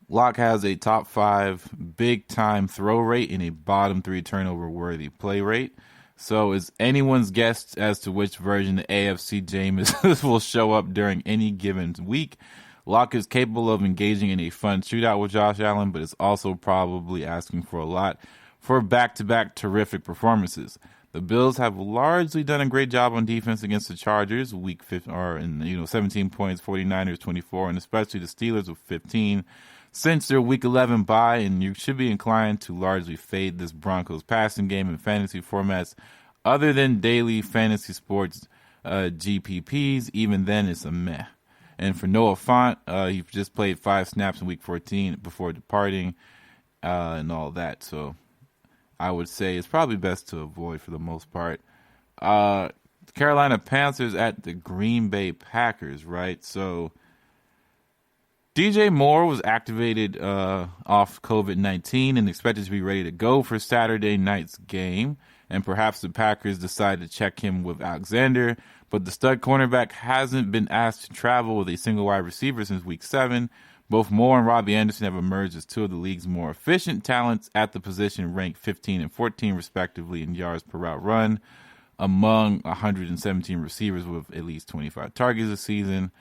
Locke has a top 5 big-time throw rate and a bottom 3 turnover-worthy play rate. So it's anyone's guess as to which version of AFC Jameis will show up during any given week. Locke is capable of engaging in a fun shootout with Josh Allen, but is also probably asking for a lot for back-to-back terrific performances. The Bills have largely done a great job on defense against the Chargers, week 15, or in 17 points, 49ers 24, and especially the Steelers with 15 since their Week 11 bye, and you should be inclined to largely fade this Broncos passing game in fantasy formats other than daily fantasy sports GPPs. Even then, it's a meh. And for Noah Fant, he just played 5 snaps in Week 14 before departing and all that. So I would say it's probably best to avoid for the most part. Carolina Panthers at the Green Bay Packers, right? So DJ Moore was activated off COVID-19 and expected to be ready to go for Saturday night's game. And perhaps the Packers decide to check him with Alexander. But the stud cornerback hasn't been asked to travel with a single wide receiver since Week 7. Both Moore and Robbie Anderson have emerged as 2 of the league's more efficient talents at the position, ranked 15 and 14 respectively in yards per route run. among 117 receivers with at least 25 targets this season.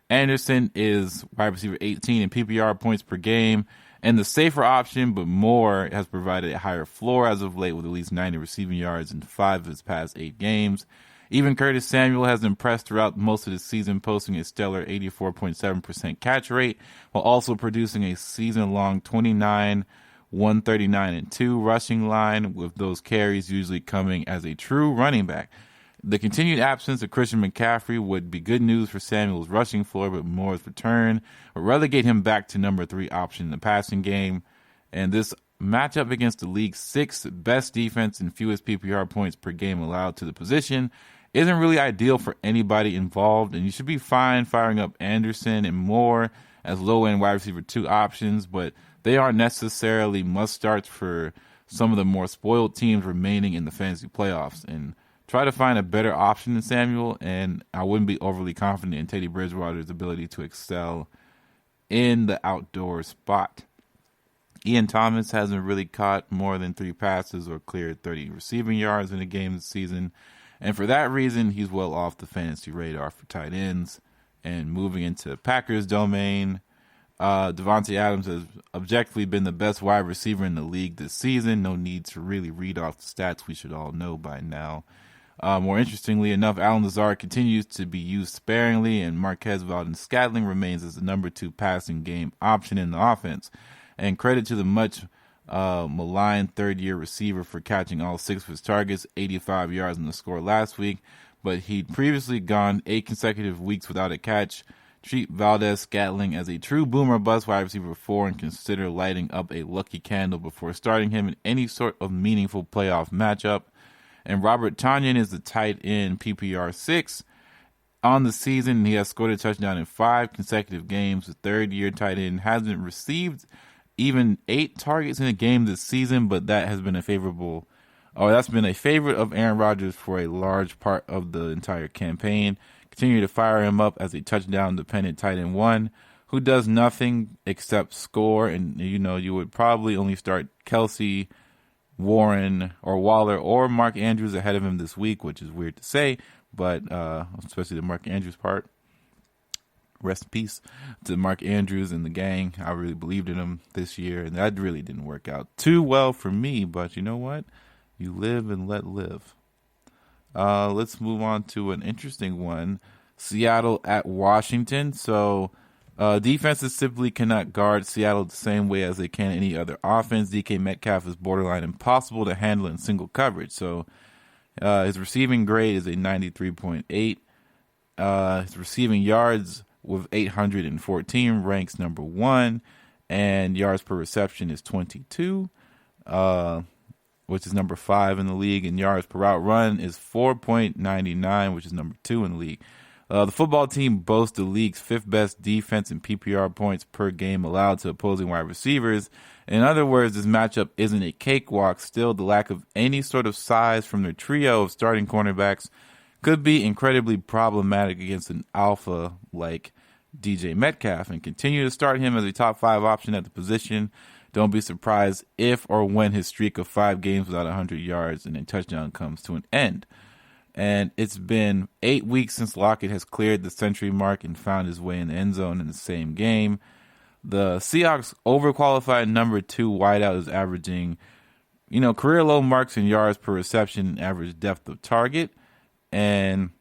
Anderson is wide receiver 18 in PPR points per game, and the safer option, but Moore has provided a higher floor as of late with at least 90 receiving yards in 5 of his past 8 games. Even Curtis Samuel has impressed throughout most of the season, posting a stellar 84.7% catch rate, while also producing a season-long 29, 139, and 2 rushing line, with those carries usually coming as a true running back. The continued absence of Christian McCaffrey would be good news for Samuel's rushing floor, but Moore's return would relegate him back to number 3 option in the passing game. And this matchup against the league's 6th best defense and fewest PPR points per game allowed to the position isn't really ideal for anybody involved, and you should be fine firing up Anderson and Moore as low-end wide receiver 2 options, but they aren't necessarily must-starts for some of the more spoiled teams remaining in the fantasy playoffs. And try to find a better option than Samuel, and I wouldn't be overly confident in Teddy Bridgewater's ability to excel in the outdoor spot. Ian Thomas hasn't really caught more than 3 passes or cleared 30 receiving yards in a game this season, and for that reason, he's well off the fantasy radar for tight ends. And moving into Packers domain, Davonte Adams has objectively been the best wide receiver in the league this season. No need to really read off the stats we should all know by now. More interestingly enough, Allen Lazard continues to be used sparingly, and Marquez Valdes-Scantling remains as the number 2 passing game option in the offense. And credit to the much maligned third-year receiver for catching all 6 of his targets, 85 yards in the score last week, but he'd previously gone 8 consecutive weeks without a catch. Treat Valdes-Scantling as a true boomer bust wide receiver 4 and consider lighting up a lucky candle before starting him in any sort of meaningful playoff matchup. And Robert Tanyan is the tight end PPR 6 on the season. He has scored a touchdown in 5 consecutive games. The third-year tight end hasn't received even 8 targets in a game this season, but that's been a favorite of Aaron Rodgers for a large part of the entire campaign. Continue to fire him up as a touchdown-dependent tight end 1 who does nothing except score. And, you would probably only start Kelsey, Warren, or Waller, or Mark Andrews ahead of him this week, which is weird to say, but especially the Mark Andrews part. Rest in peace to Mark Andrews and the gang. I really believed in him this year, and that really didn't work out too well for me, but you know what? You live and let live. Let's move on to an interesting one. Seattle at Washington. So defenses simply cannot guard Seattle the same way as they can any other offense. DK Metcalf is borderline impossible to handle in single coverage. So his receiving grade is a 93.8. His receiving yards with 814 ranks number 1, and yards per reception is 22, which is number 5 in the league, and yards per route run is 4.99, which is number 2 in the league. The football team boasts the league's 5th best defense in PPR points per game allowed to opposing wide receivers. In other words, this matchup isn't a cakewalk. Still, the lack of any sort of size from their trio of starting cornerbacks could be incredibly problematic against an alpha like DJ Metcalf, and continue to start him as a top 5 option at the position. Don't be surprised if or when his streak of 5 games without 100 yards and a touchdown comes to an end. And it's been 8 weeks since Lockett has cleared the century mark and found his way in the end zone in the same game. The Seahawks overqualified number 2 wideout is averaging, career low marks in yards per reception and average depth of target. And,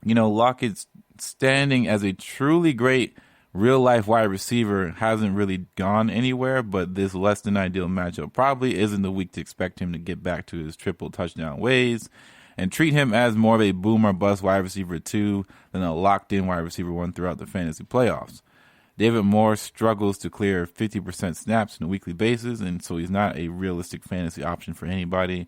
Lockett's standing as a truly great real-life wide receiver hasn't really gone anywhere, but this less-than-ideal matchup probably isn't the week to expect him to get back to his triple touchdown ways, and treat him as more of a boom or bust wide receiver 2 than a locked-in wide receiver 1 throughout the fantasy playoffs. David Moore struggles to clear 50% snaps on a weekly basis, and so he's not a realistic fantasy option for anybody.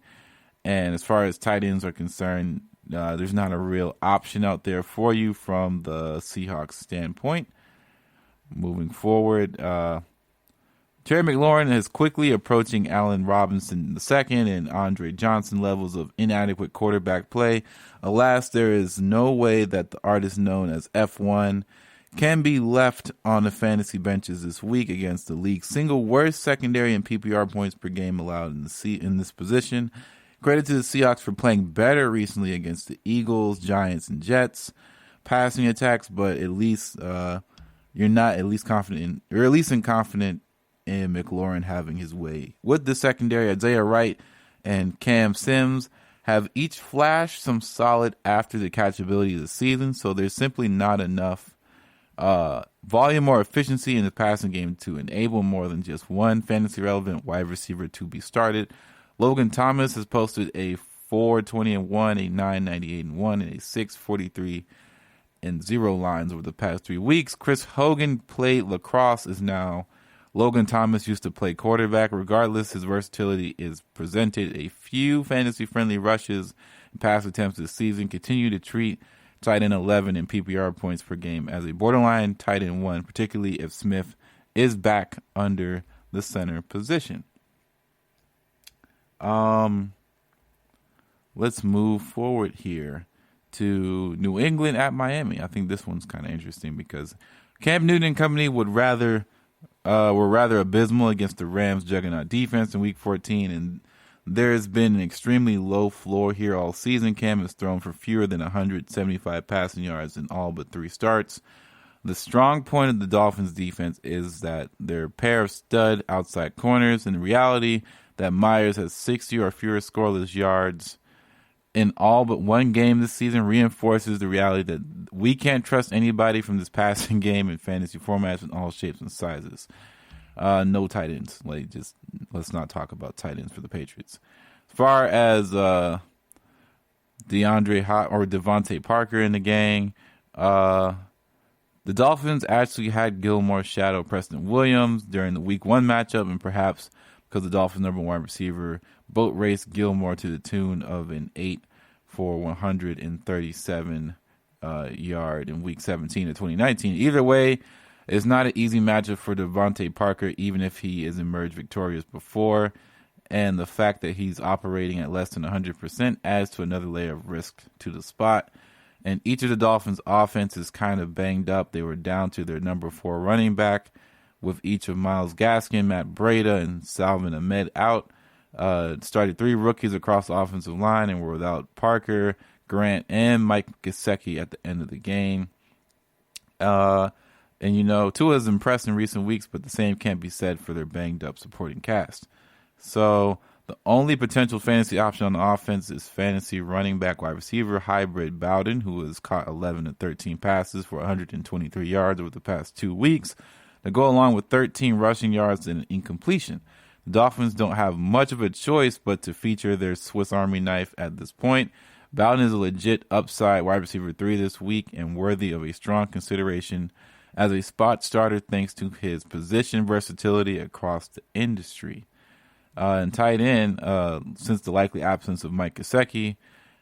And as far as tight ends are concerned, there's not a real option out there for you from the Seahawks standpoint. Moving forward, Terry McLaurin is quickly approaching Allen Robinson II and Andre Johnson levels of inadequate quarterback play. Alas, there is no way that the artist known as F1 can be left on the fantasy benches this week against the league's single worst secondary and PPR points per game allowed in this position. credit to the Seahawks for playing better recently against the Eagles, Giants, and Jets passing attacks, but at least you're not at least confident in McLaurin having his way. With the secondary, Isaiah Wright and Cam Sims have each flashed some solid after the catchability of the season, so there's simply not enough volume or efficiency in the passing game to enable more than just one fantasy-relevant wide receiver to be started. Logan Thomas has posted a 420-1, a 998-1, and a 643-0 lines over the past 3 weeks. Chris Hogan played lacrosse is now Logan Thomas used to play quarterback. Regardless, his versatility is presented a few fantasy-friendly rushes and pass attempts this season. Continue to treat tight end 11 in PPR points per game as a borderline tight end 1, particularly if Smith is back under the center position. Let's move forward here to New England at Miami. I think this one's kind of interesting because Cam Newton and company were rather abysmal against the Rams' juggernaut defense in Week 14, and there's been an extremely low floor here all season. Cam has thrown for fewer than 175 passing yards in all but 3 starts. The strong point of the Dolphins' defense is that they're a pair of stud outside corners, and the reality that Myers has 60 or fewer scoreless yards in all but one game this season reinforces the reality that we can't trust anybody from this passing game in fantasy formats in all shapes and sizes. No tight ends. Let's not talk about tight ends for the Patriots. As far as Devontae Parker in the gang, the Dolphins actually had Gilmore shadow Preston Williams during the Week 1 matchup, and perhaps because the Dolphins' number 1 receiver boat raced Gilmore to the tune of an 8 for 137 yard in Week 17 of 2019. Either way, it's not an easy matchup for Devontae Parker, even if he has emerged victorious before. And the fact that he's operating at less than 100% adds to another layer of risk to the spot. And each of the Dolphins' offense is kind of banged up. They were down to their number 4 running back, with each of Myles Gaskin, Matt Breida, and Salvin Ahmed out. Started 3 rookies across the offensive line and were without Parker, Grant, and Mike Gesicki at the end of the game. And, Tua has impressed in recent weeks, but the same can't be said for their banged-up supporting cast. So the only potential fantasy option on the offense is fantasy running back wide receiver hybrid Bowden, who has caught 11 of 13 passes for 123 yards over the past 2 weeks. They go along with 13 rushing yards and an incompletion. The Dolphins don't have much of a choice but to feature their Swiss Army knife at this point. Bowden is a legit upside wide receiver 3 this week and worthy of a strong consideration as a spot starter thanks to his position versatility across the industry. And tight end, since the likely absence of Mike Gesicki,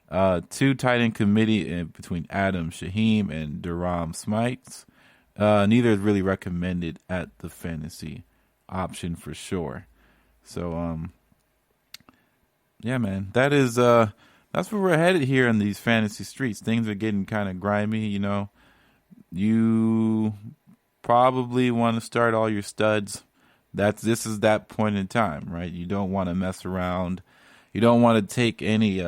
2 tight end committee between Adam Shaheem and Durham Smites. Neither is really recommended at the fantasy option for sure. So, yeah, man, that's where we're headed here in these fantasy streets. Things are getting kind of grimy, You probably want to start all your studs. This is that point in time, right? You don't want to mess around. You don't want to take any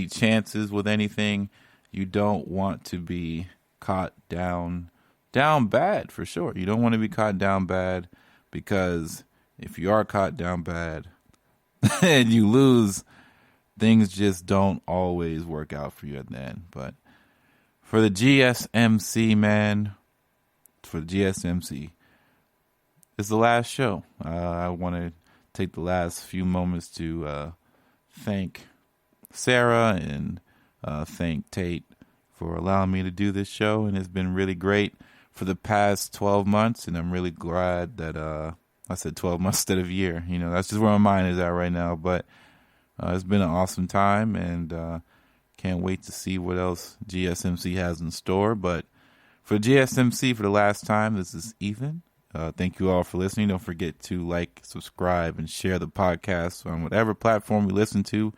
chances with anything. You don't want to be caught down bad for sure. You don't want to be caught down bad, because if you are caught down bad and you lose, things just don't always work out for you at the end. But for the GSMC, man, it's the last show. I want to take the last few moments to thank Sarah and thank Tate for allowing me to do this show, and it's been really great for the past 12 months, and I'm really glad that I said 12 months instead of a year. That's just where my mind is at right now, but it's been an awesome time, and can't wait to see what else GSMC has in store. But for GSMC, for the last time, this is Ethan. Thank you all for listening. Don't forget to like, subscribe, and share the podcast on whatever platform you listen to.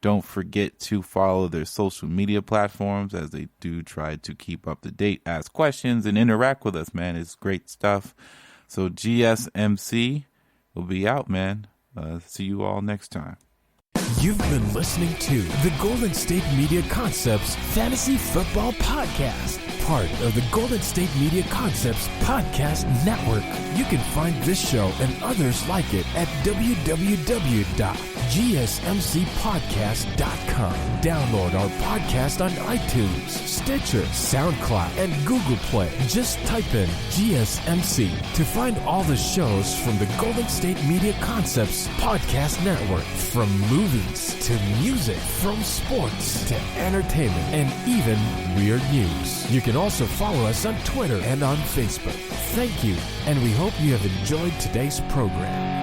Don't forget to follow their social media platforms, as they do try to keep up to date, ask questions, and interact with us, man. It's great stuff. So GSMC will be out, man. See you all next time. You've been listening to the Golden State Media Concepts Fantasy Football Podcast, part of the Golden State Media Concepts Podcast Network. You can find this show and others like it at www.gsmcpodcast.com. Download our podcast on iTunes, Stitcher, SoundCloud, and Google Play. Just type in GSMC to find all the shows from the Golden State Media Concepts Podcast Network. From movies to music, from sports to entertainment, and even weird news. You can also follow us on Twitter and on Facebook. Thank you, and we hope you have enjoyed today's program.